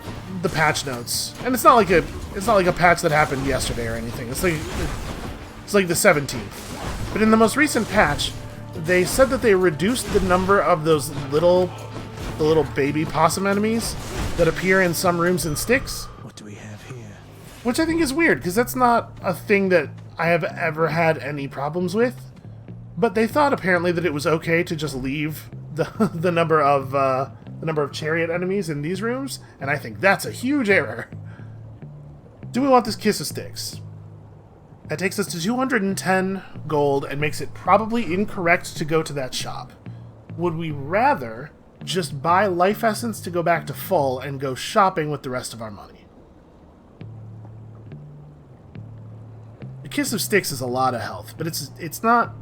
patch notes. And it's not like a patch that happened yesterday or anything. It's like the 17th. But in the most recent patch, they said that they reduced the number of those little baby possum enemies that appear in some rooms in Styx. What do we have here? Which I think is weird, because that's not a thing that I have ever had any problems with. But they thought apparently that it was okay to just leave the number of chariot enemies in these rooms, and I think that's a huge error. Do we want this Kiss of Styx? That takes us to 210 gold and makes it probably incorrect to go to that shop. Would we rather just buy life essence to go back to full and go shopping with the rest of our money? The Kiss of Styx is a lot of health, but it's not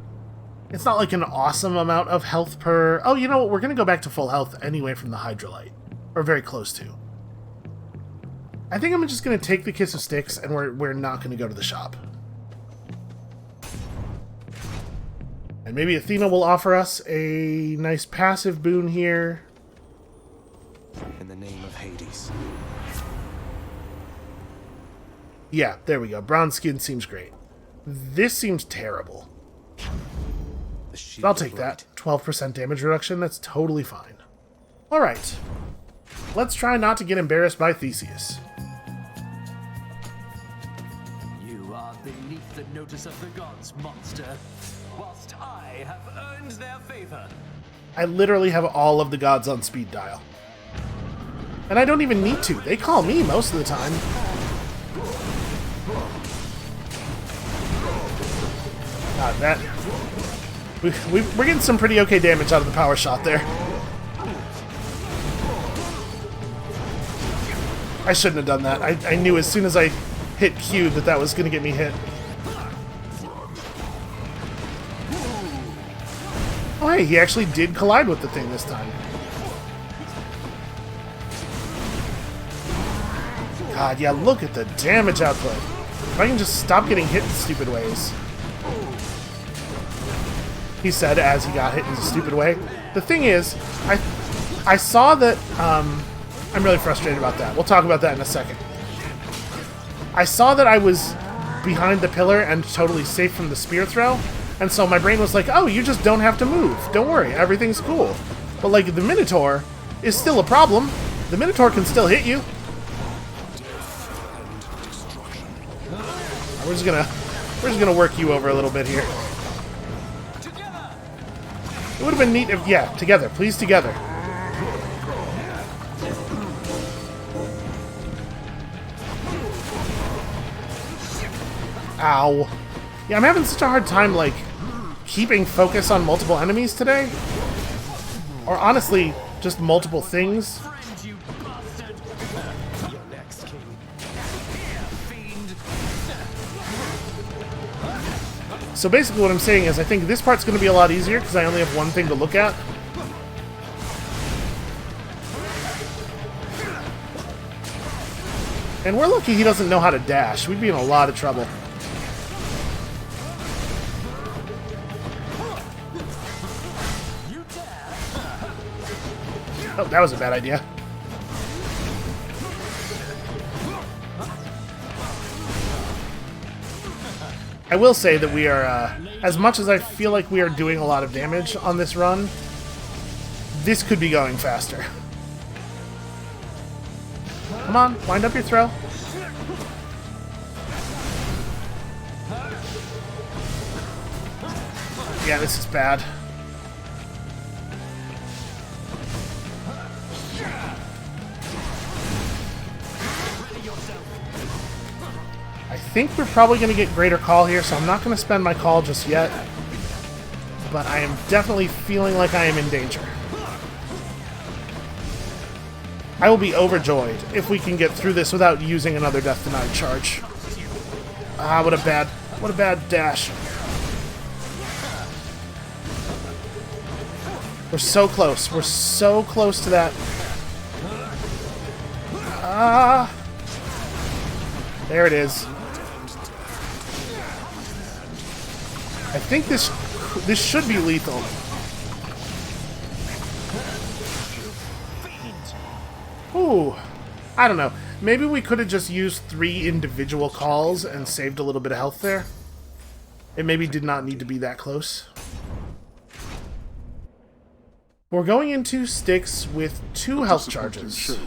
like an awesome amount of health per... Oh, you know what? We're going to go back to full health anyway from the Hydra. Or very close to. I think I'm just going to take the Kiss of Styx, and we're not going to go to the shop. And maybe Athena will offer us a nice passive boon here. In the name of Hades. Yeah, there we go. Bronze skin seems great. This seems terrible. I'll take that. 12% damage reduction, that's totally fine. Alright. Let's try not to get embarrassed by Theseus. You are beneath the notice of the gods, monster, whilst I have earned their favor. I literally have all of the gods on speed dial. And I don't even need to. They call me most of the time. God, that... We're getting some pretty okay damage out of the power shot there. I shouldn't have done that. I knew as soon as I hit Q that was going to get me hit. Oh hey, he actually did collide with the thing this time. God, yeah, look at the damage output. If I can just stop getting hit in stupid ways. He said as he got hit in a stupid way. The thing is, I saw that, I'm really frustrated about that. We'll talk about that in a second. I saw that I was behind the pillar and totally safe from the spear throw, and so my brain was like, oh, you just don't have to move. Don't worry, everything's cool. But like, the Minotaur is still a problem. The Minotaur can still hit you. We're just gonna work you over a little bit here. It would have been neat if, yeah, together. Please, together. Ow. Yeah, I'm having such a hard time, like, keeping focus on multiple enemies today. Or honestly, just multiple things. So basically what I'm saying is I think this part's going to be a lot easier because I only have one thing to look at. And we're lucky he doesn't know how to dash. We'd be in a lot of trouble. Oh, that was a bad idea. I will say that we are, as much as I feel like we are doing a lot of damage on this run, this could be going faster. Come Come on, wind up your throw. Yeah, this is bad. I think we're probably going to get greater call here, so I'm not going to spend my call just yet. But I am definitely feeling like I am in danger. I will be overjoyed if we can get through this without using another Death Denied charge. Ah, what a bad dash. We're so close. We're so close to that. Ah. There it is. I think this should be lethal. Ooh. I don't know. Maybe we could have just used 3 individual calls and saved a little bit of health there. It maybe did not need to be that close. We're going into Styx with 2 health charges.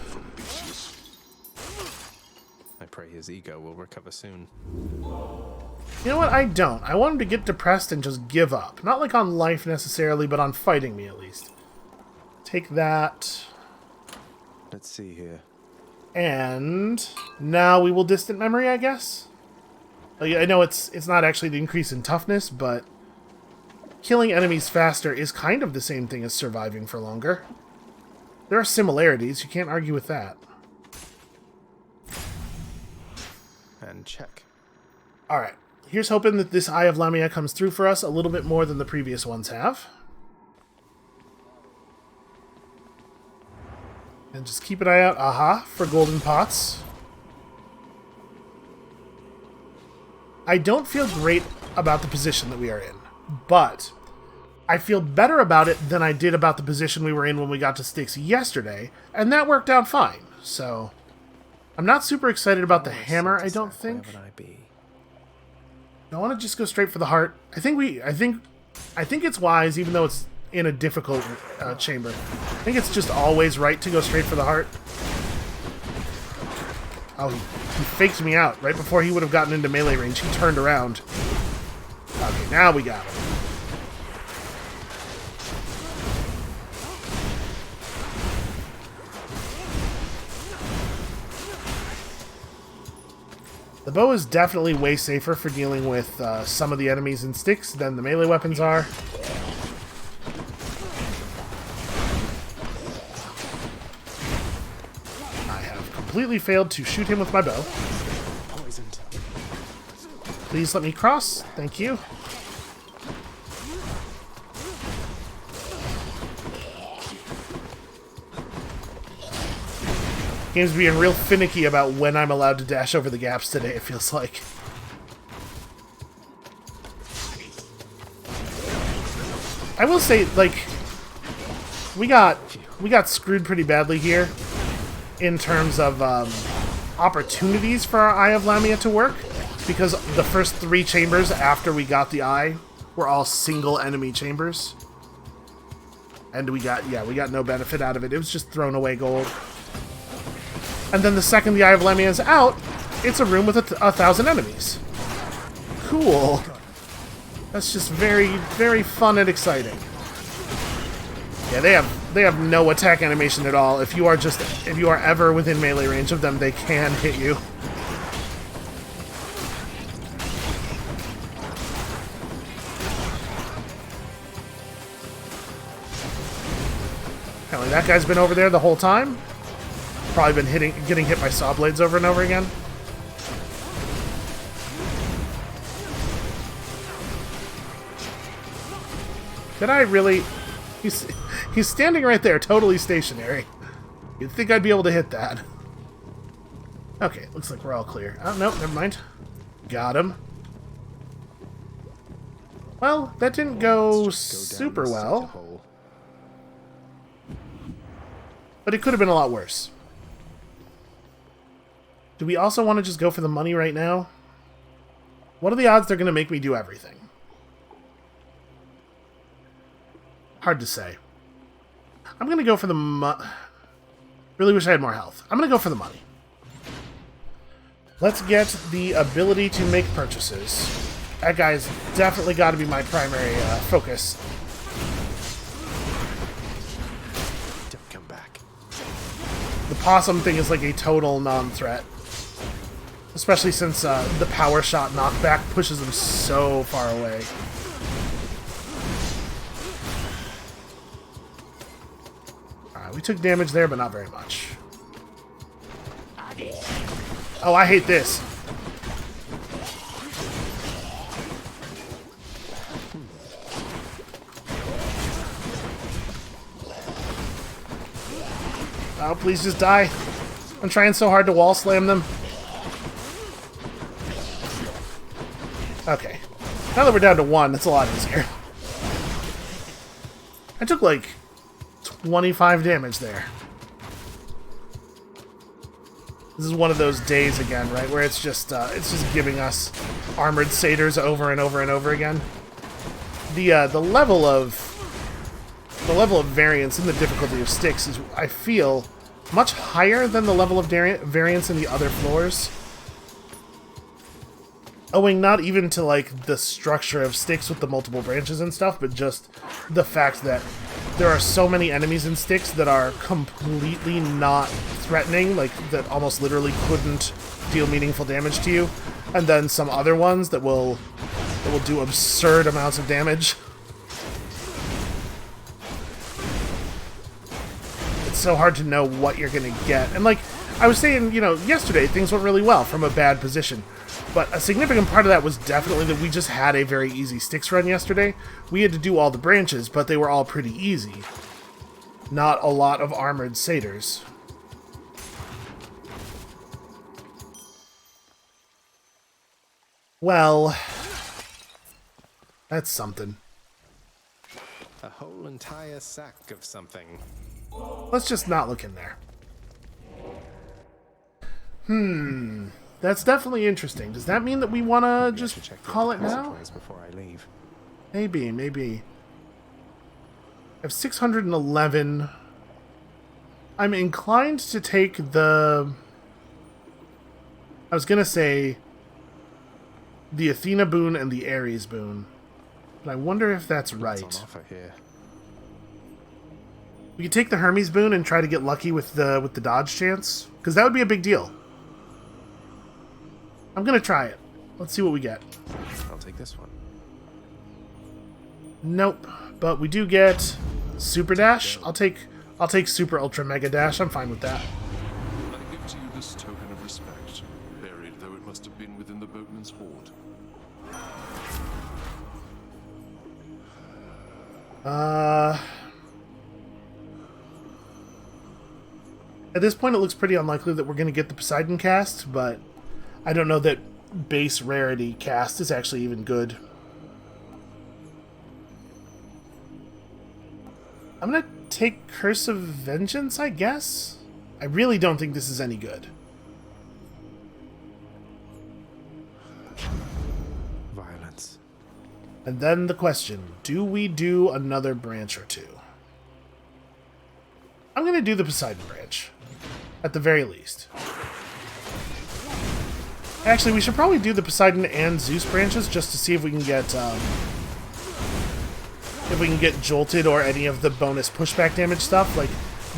I pray his ego will recover soon. You know what? I don't. I want him to get depressed and just give up. Not like on life necessarily, but on fighting me at least. Take that. Let's see here. And now we will distant memory, I guess? I know it's not actually the increase in toughness, but killing enemies faster is kind of the same thing as surviving for longer. There are similarities, you can't argue with that. And check. Alright, here's hoping that this Eye of Lamia comes through for us a little bit more than the previous ones have. And just keep an eye out, aha, for golden pots. I don't feel great about the position that we are in, but I feel better about it than I did about the position we were in when we got to Styx yesterday, and that worked out fine, so I'm not super excited about the hammer, I don't think. I want to just go straight for the heart. I think it's wise, even though it's in a difficult chamber. I think it's just always right to go straight for the heart. Oh, he faked me out right before he would have gotten into melee range. He turned around. Okay, now we got him. The bow is definitely way safer for dealing with some of the enemies in Styx than the melee weapons are. I have completely failed to shoot him with my bow. Poisoned. Please let me cross. Thank you. Game's being real finicky about when I'm allowed to dash over the gaps today, it feels like. I will say, like, we got screwed pretty badly here in terms of opportunities for our Eye of Lamia to work, because the first 3 chambers after we got the eye were all single enemy chambers. And we got no benefit out of it. It was just thrown away gold. And then the second the Eye of Lamia is out, it's a room with 1,000 enemies. Cool. That's just very, very fun and exciting. Yeah, they have no attack animation at all. If you are ever within melee range of them, they can hit you. Apparently that guy's been over there the whole time. Probably been getting hit by saw blades over and over again. Did I really? He's standing right there, totally stationary. You'd think I'd be able to hit that. Okay, looks like we're all clear. Oh, no, never mind. Got him. Well, that didn't go super well. But it could have been a lot worse. Do we also want to just go for the money right now? What are the odds they're going to make me do everything? Hard to say. I'm going to go for the really wish I had more health. I'm going to go for the money. Let's get the ability to make purchases. That guy's definitely got to be my primary focus. Don't come back. The possum thing is like a total non-threat. Especially since the power shot knockback pushes him so far away. Alright, we took damage there, but not very much. Oh, I hate this. Oh, please just die. I'm trying so hard to wall slam them. Okay. Now that we're down to 1, it's a lot easier. I took like 25 damage there. This is one of those days again, right, where it's just giving us armored satyrs over and over and over again. The level of variance in the difficulty of Styx is, I feel, much higher than the level of variance in the other floors. Owing not even to like the structure of Styx with the multiple branches and stuff, but just the fact that there are so many enemies in Styx that are completely not threatening, like that almost literally couldn't deal meaningful damage to you, and then some other ones that will do absurd amounts of damage. It's so hard to know what you're gonna get. And like I was saying, you know, yesterday things went really well from a bad position. But a significant part of that was definitely that we just had a very easy Styx run yesterday. We had to do all the branches, but they were all pretty easy. Not a lot of armored satyrs. Well, that's something. A whole entire sack of something. Let's just not look in there. That's definitely interesting. Does that mean that we want to just call it now? Before I leave. Maybe, maybe. I have 611. I'm inclined to take the... I was going to say the Athena boon and the Ares boon. But I wonder if that's right. What's on offer here? We could take the Hermes boon and try to get lucky with the dodge chance. Because that would be a big deal. I'm going to try it. Let's see what we get. I'll take this one. Nope. But we do get Super Dash. I'll take Super Ultra Mega Dash. I'm fine with that. I give to you this token of respect, buried though it must have been within the boatman's hoard. At this point, it looks pretty unlikely that we're going to get the Poseidon cast, but I don't know that base rarity cast is actually even good. I'm going to take Curse of Vengeance, I guess? I really don't think this is any good. Violence. And then the question, do we do another branch or two? I'm going to do the Poseidon branch, at the very least. Actually, we should probably do the Poseidon and Zeus branches just to see if we can get Jolted or any of the bonus pushback damage stuff. Like,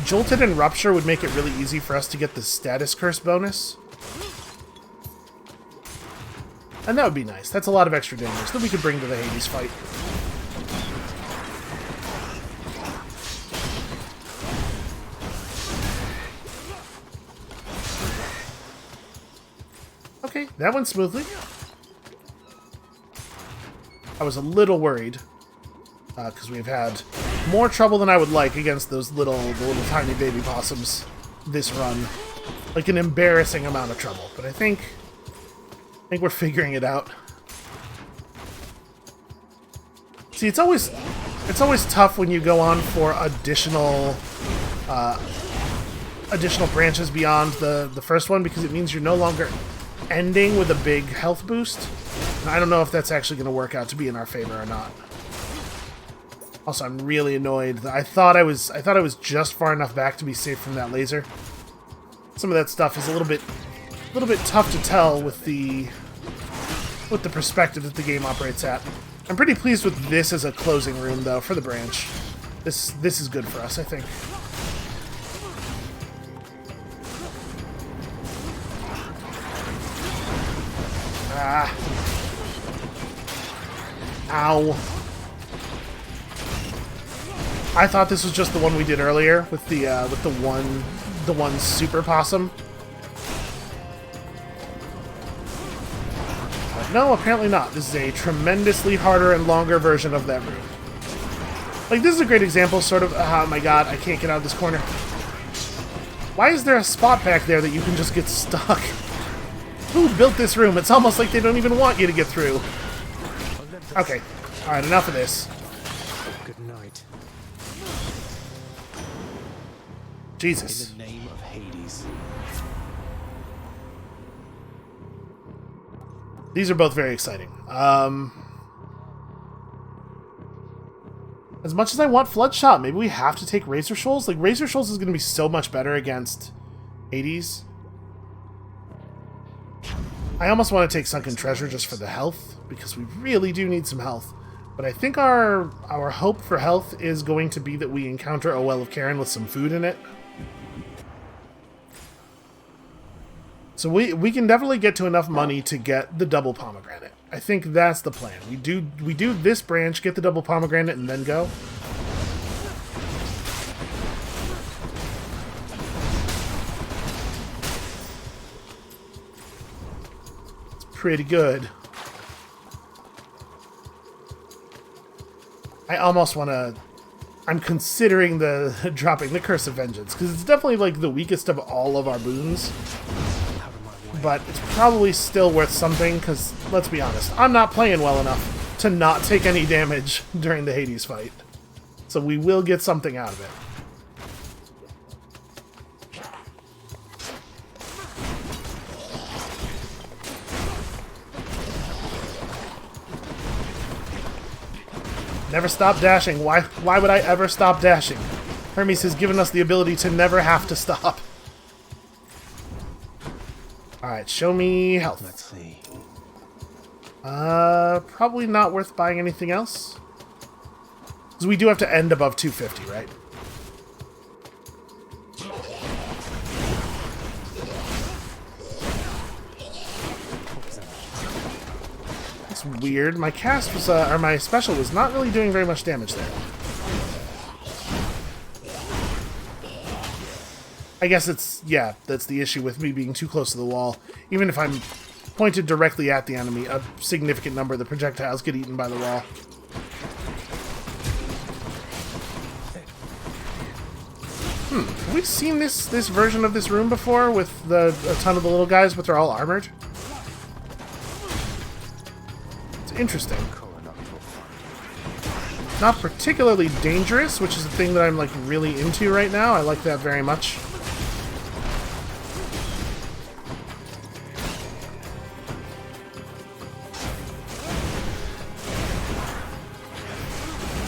Jolted and Rupture would make it really easy for us to get the Status Curse bonus. And that would be nice. That's a lot of extra damage that we could bring to the Hades fight. Okay, that went smoothly. I was a little worried because we've had more trouble than I would like against those the little tiny baby possums this run. Like an embarrassing amount of trouble, but I think we're figuring it out. See, it's always tough when you go on for additional branches beyond the first one, because it means you're no longer ending with a big health boost. And I don't know if that's actually going to work out to be in our favor or not. Also, I'm really annoyed. I thought I was just far enough back to be safe from that laser. Some of that stuff is a little bit a little bit tough to tell with the perspective that the game operates at. I'm pretty pleased with this as a closing room, though, for the branch. This is good for us, I think. Ah. Ow. I thought this was just the one we did earlier with the one super possum. But no, apparently not. This is a tremendously harder and longer version of that room. Like, this is a great example, sort of. Oh my god, I can't get out of this corner. Why is there a spot back there that you can just get stuck? Who built this room? It's almost like they don't even want you to get through. Okay. Alright, enough of this. Good night. Jesus. In the name of Hades. These are both very exciting. As much as I want Floodshot, maybe we have to take Razor Shoals? Like, Razor Shoals is going to be so much better against Hades. I almost want to take Sunken Treasure just for the health, because we really do need some health. But I think our hope for health is going to be that we encounter a Well of Charon with some food in it. So we can definitely get to enough money to get the double pomegranate. I think that's the plan. We do this branch, get the double pomegranate, and then go. It's pretty good. I almost want to... I'm considering dropping the Curse of Vengeance, because it's definitely like the weakest of all of our boons. But it's probably still worth something, because, let's be honest, I'm not playing well enough to not take any damage during the Hades fight. So we will get something out of it. Never stop dashing. Why would I ever stop dashing? Hermes has given us the ability to never have to stop. Alright, show me health. Let's see. Probably not worth buying anything else. Because we do have to end above 250, right? It's weird. My cast was, or my special was not really doing very much damage there. I guess it's, yeah, that's the issue with me being too close to the wall. Even if I'm pointed directly at the enemy, a significant number of the projectiles get eaten by the wall. Have we seen this version of this room before with a ton of the little guys, but they're all armored? It's interesting. Not particularly dangerous, which is the thing that I'm like really into right now. I like that very much.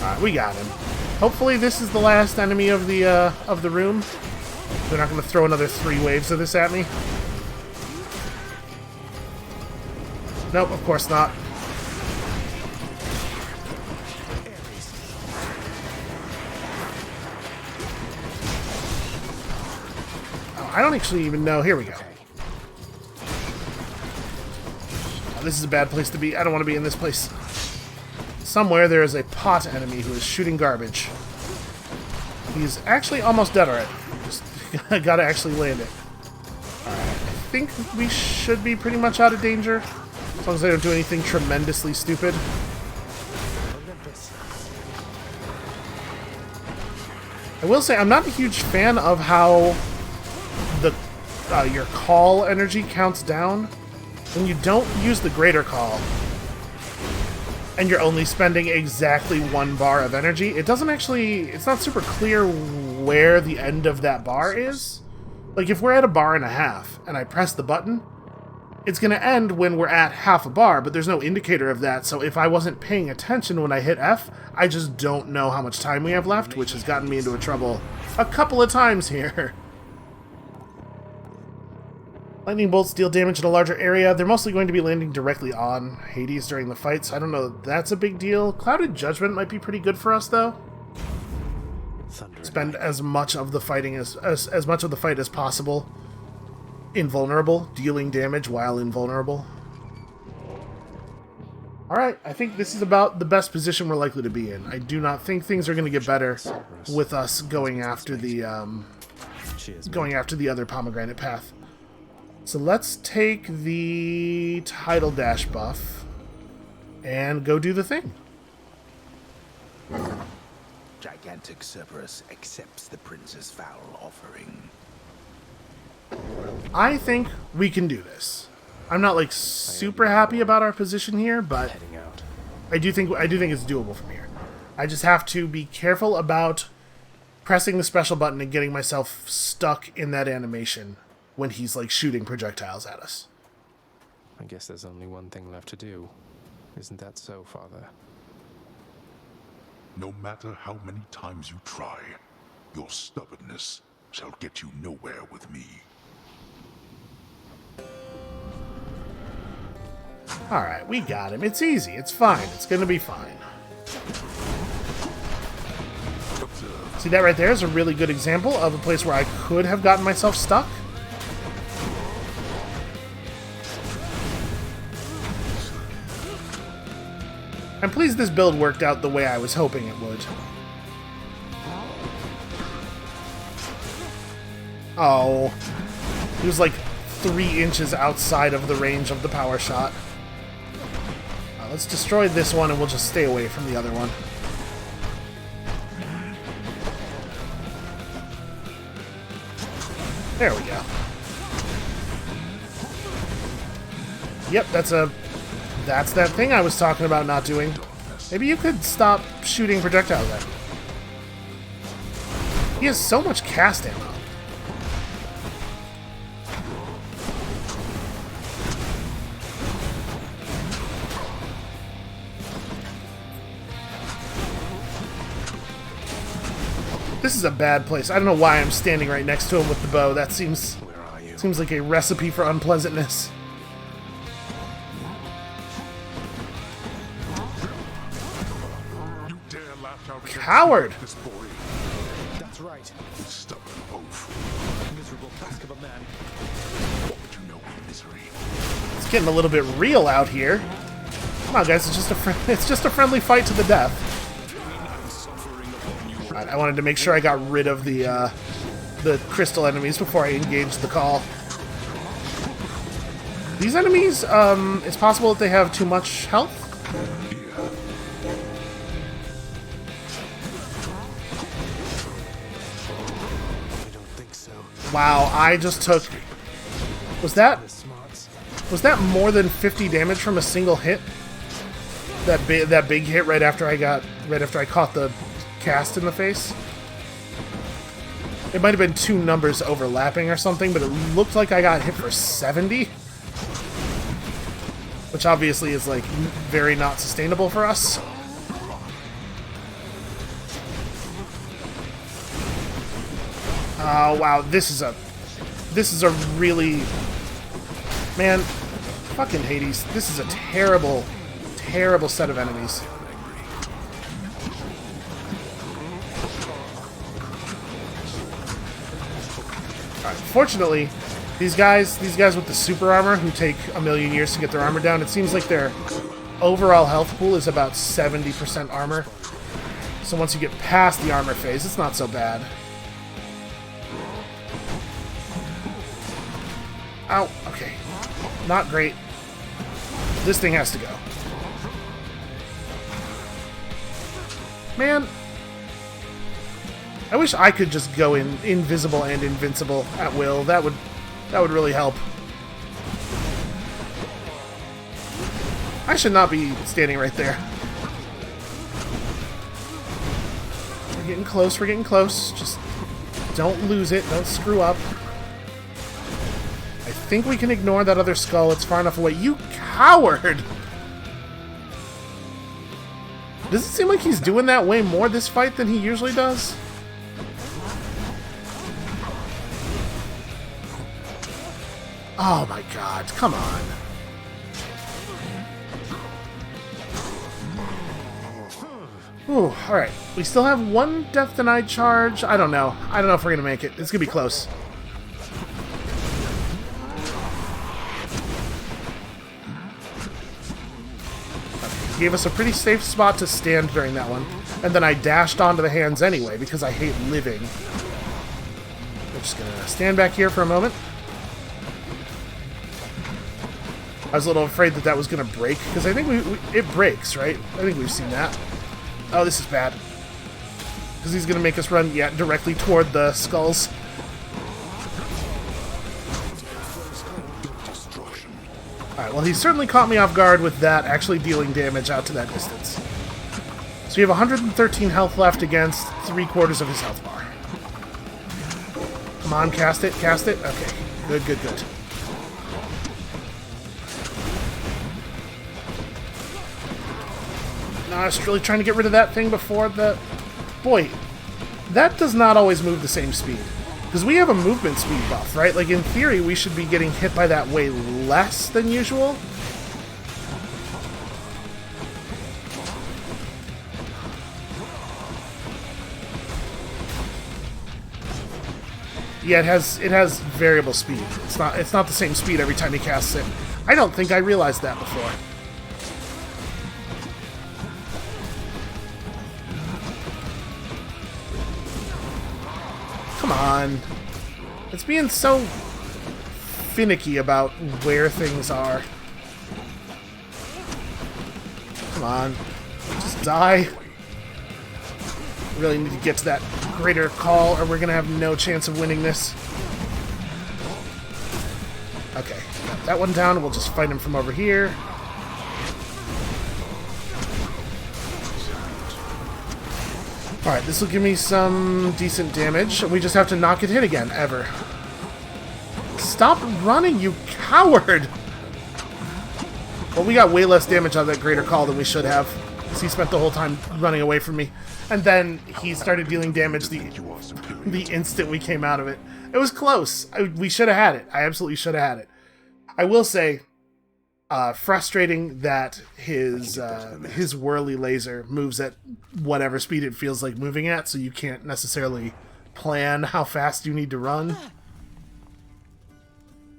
Alright, we got him. Hopefully this is the last enemy of the room. They're not going to throw another 3 waves of this at me. Nope, of course not. Oh, I don't actually even know. Here we go. Oh, this is a bad place to be. I don't want to be in this place. Somewhere there is a pot enemy who is shooting garbage. He's actually almost dead already. Just gotta actually land it. Alright, I think we should be pretty much out of danger. As long as I don't do anything tremendously stupid. I will say, I'm not a huge fan of how your call energy counts down. When you don't use the greater call, and you're only spending exactly 1 bar of energy, it doesn't actually... It's not super clear where the end of that bar is. Like, if we're at 1.5 bars, and I press the button, it's going to end when we're at half a bar, but there's no indicator of that, so if I wasn't paying attention when I hit F, I just don't know how much time we have left, which has gotten me into trouble a couple of times here. Lightning bolts deal damage in a larger area. They're mostly going to be landing directly on Hades during the fight, so I don't know if that's a big deal. Clouded Judgment might be pretty good for us, though. Spend as much of the fighting as much of the fight as possible invulnerable, dealing damage while invulnerable. Alright, I think this is about the best position we're likely to be in. I do not think things are going to get better with us going after the other pomegranate path. So let's take the tidal dash buff and go do the thing. Gigantic Cerberus accepts the prince's foul offering. I think we can do this. I'm not like super happy about our position here, but I do think it's doable from here. I just have to be careful about pressing the special button and getting myself stuck in that animation when he's like shooting projectiles at us. I guess there's only one thing left to do. Isn't that so, Father? No matter how many times you try, your stubbornness shall get you nowhere with me. Alright, we got him. It's easy. It's fine. It's gonna be fine. See, that right there is a really good example of a place where I could have gotten myself stuck. I'm pleased this build worked out the way I was hoping it would. Oh. He was like 3 inches outside of the range of the power shot. Let's destroy this one and we'll just stay away from the other one. There we go. Yep, that's that thing I was talking about not doing. Maybe you could stop shooting projectiles at me. He has so much cast ammo. This is a bad place. I don't know why I'm standing right next to him with the bow. That seems like a recipe for unpleasantness. Coward! That's right. Stubborn oaf. Miserable husk of a man. What would you know of misery? It's getting a little bit real out here. Come on, guys. It's just a friendly fight to the death. Right, I wanted to make sure I got rid of the crystal enemies before I engaged the call. These enemies, it's possible that they have too much health. Wow, I just took... Was that more than 50 damage from a single hit? That big hit right after I caught the cast in the face? It might have been 2 numbers overlapping or something, but it looked like I got hit for 70. Which obviously is like very not sustainable for us. Oh wow, this is a really... Man, fucking Hades. This is a terrible, terrible set of enemies. Alright, fortunately, these guys with the super armor who take a million years to get their armor down, it seems like their overall health pool is about 70% armor. So once you get past the armor phase, it's not so bad. Ow, okay. Not great. This thing has to go. Man. I wish I could just go in invisible and invincible at will. That would really help. I should not be standing right there. We're getting close, we're getting close. Just don't lose it, don't screw up. I think we can ignore that other skull. It's far enough away. You coward! Does it seem like he's doing that way more this fight than he usually does? Oh my god, come on. Ooh, alright. We still have one Death Denied charge. I don't know. I don't know if we're gonna make it. It's gonna be close. Okay, gave us a pretty safe spot to stand during that one. And then I dashed onto the hands anyway, because I hate living. I'm just gonna stand back here for a moment. I was a little afraid that that was gonna break, because I think it breaks, right? I think we've seen that. Oh, this is bad. Because he's gonna make us run, yeah, directly toward the skulls. Alright, well, he certainly caught me off guard with that actually dealing damage out to that distance. So we have 113 health left against 3/4 of his health bar. Come on, cast it, cast it. Okay, good, good, good. No, I was really trying to get rid of that thing before the... Boy, that does not always move the same speed. Because we have a movement speed buff, right? Like, in theory, we should be getting hit by that way less than usual. Yeah, it has variable speed. It's not the same speed every time he casts it. I don't think I realized that before. Come on. It's being so finicky about where things are. Come on. Just die. Really need to get to that greater call or we're going to have no chance of winning this. Okay. Got that one down. We'll just fight him from over here. Alright, this will give me some decent damage. We just have to not get hit again, ever. Stop running, you coward! Well, we got way less damage on that greater call than we should have. Because he spent the whole time running away from me. And then he started dealing damage the instant we came out of it. It was close. We should have had it. I absolutely should have had it. I will say, frustrating that his whirly laser moves at whatever speed it feels like moving at, so you can't necessarily plan how fast you need to run.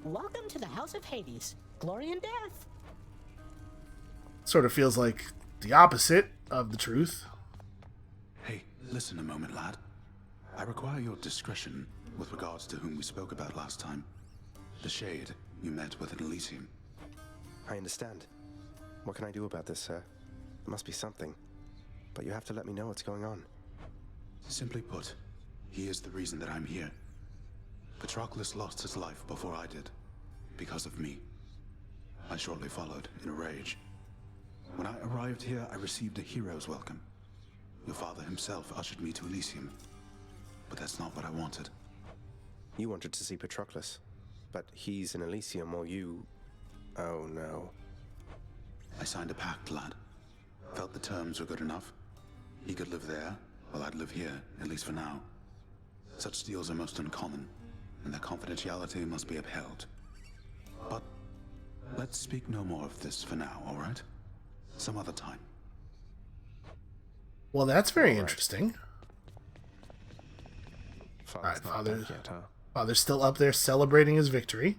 Welcome to the House of Hades. Glory and death. Sort of feels like the opposite of the truth. Hey, listen a moment, lad. I require your discretion with regards to whom we spoke about last time. The Shade you met with in Elysium. I understand. What can I do about this, sir? There must be something. But you have to let me know what's going on. Simply put, he is the reason that I'm here. Patroclus lost his life before I did, because of me. I shortly followed, in a rage. When I arrived here, I received a hero's welcome. Your father himself ushered me to Elysium. But that's not what I wanted. You wanted to see Patroclus, but he's in Elysium while you... Oh no. I signed a pact, lad. Felt the terms were good enough. He could live there, while I'd live here, at least for now. Such deals are most uncommon, and their confidentiality must be upheld. But let's speak no more of this for now, all right? Some other time. Well, that's very interesting. Father's Alright, not back yet, huh? Father's still up there celebrating his victory.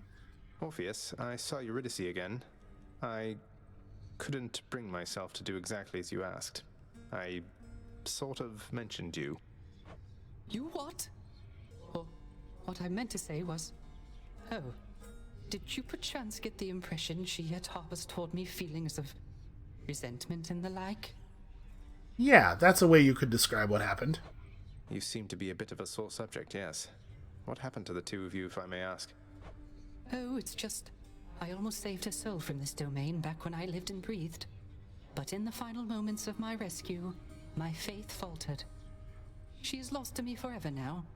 Orpheus, I saw Eurydice again. I couldn't bring myself to do exactly as you asked. I sort of mentioned you. You what? Oh, what I meant to say was... Oh, did you perchance get the impression she yet harbors toward me feelings of resentment and the like? Yeah, that's a way you could describe what happened. You seem to be a bit of a sore subject, yes. What happened to the two of you, if I may ask? Oh, it's just... I almost saved her soul from this domain back when I lived and breathed. But in the final moments of my rescue, my faith faltered. She is lost to me forever now.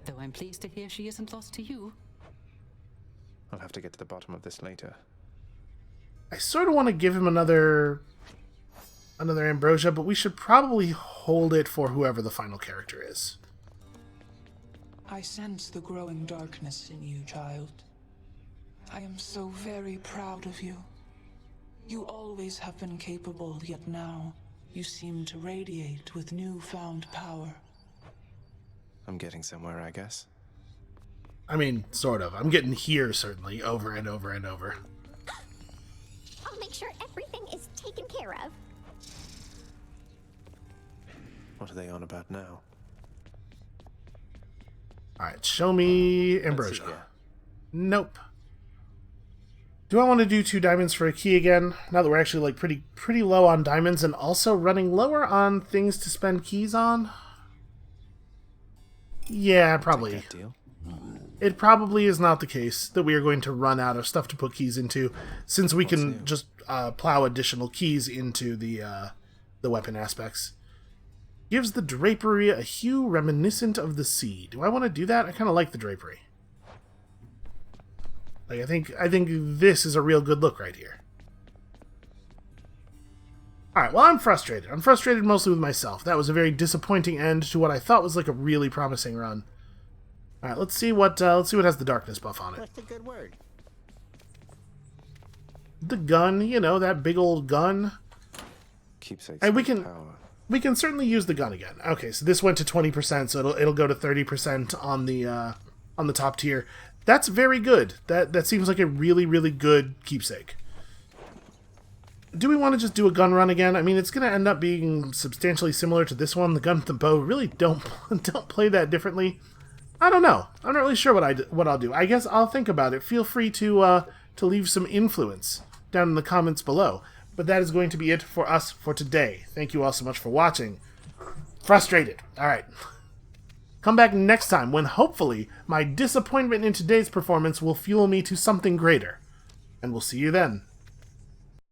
Though I'm pleased to hear she isn't lost to you. I'll have to get to the bottom of this later. I sort of want to give him another ambrosia, but we should probably hold it for whoever the final character is. I sense the growing darkness in you, child. I am so very proud of you. You always have been capable, yet now you seem to radiate with newfound power. I'm getting somewhere, I guess. I mean, sort of. I'm getting here, certainly, over and over and over. I'll make sure everything is taken care of. What are they on about now? Alright, show me Ambrosia. Nope. Do I want to do 2 diamonds for a key again? Now that we're actually like pretty low on diamonds and also running lower on things to spend keys on? Yeah, probably. It probably is not the case that we are going to run out of stuff to put keys into, since we can just plow additional keys into the weapon aspects. Gives the drapery a hue reminiscent of the sea. Do I want to do that? I kind of like the drapery. Like, I think this is a real good look right here. Alright, well, I'm frustrated. I'm frustrated mostly with myself. That was a very disappointing end to what I thought was like a really promising run. Alright, let's see what has the darkness buff on it. What's the good word? The gun, you know, that big old gun. Keepsakes And power. we can certainly use the gun again. Okay, so this went to 20%, so it'll go to 30% on the top tier. That's very good. That seems like a really, really good keepsake. Do we want to just do a gun run again? I mean, it's going to end up being substantially similar to this one. The gun with the bow really don't play that differently. I don't know. I'm not really sure what I'll do. I guess I'll think about it. Feel free to leave some influence down in the comments below. But that is going to be it for us for today. Thank you all so much for watching. Frustrated. All right. Come back next time when hopefully my disappointment in today's performance will fuel me to something greater. And we'll see you then.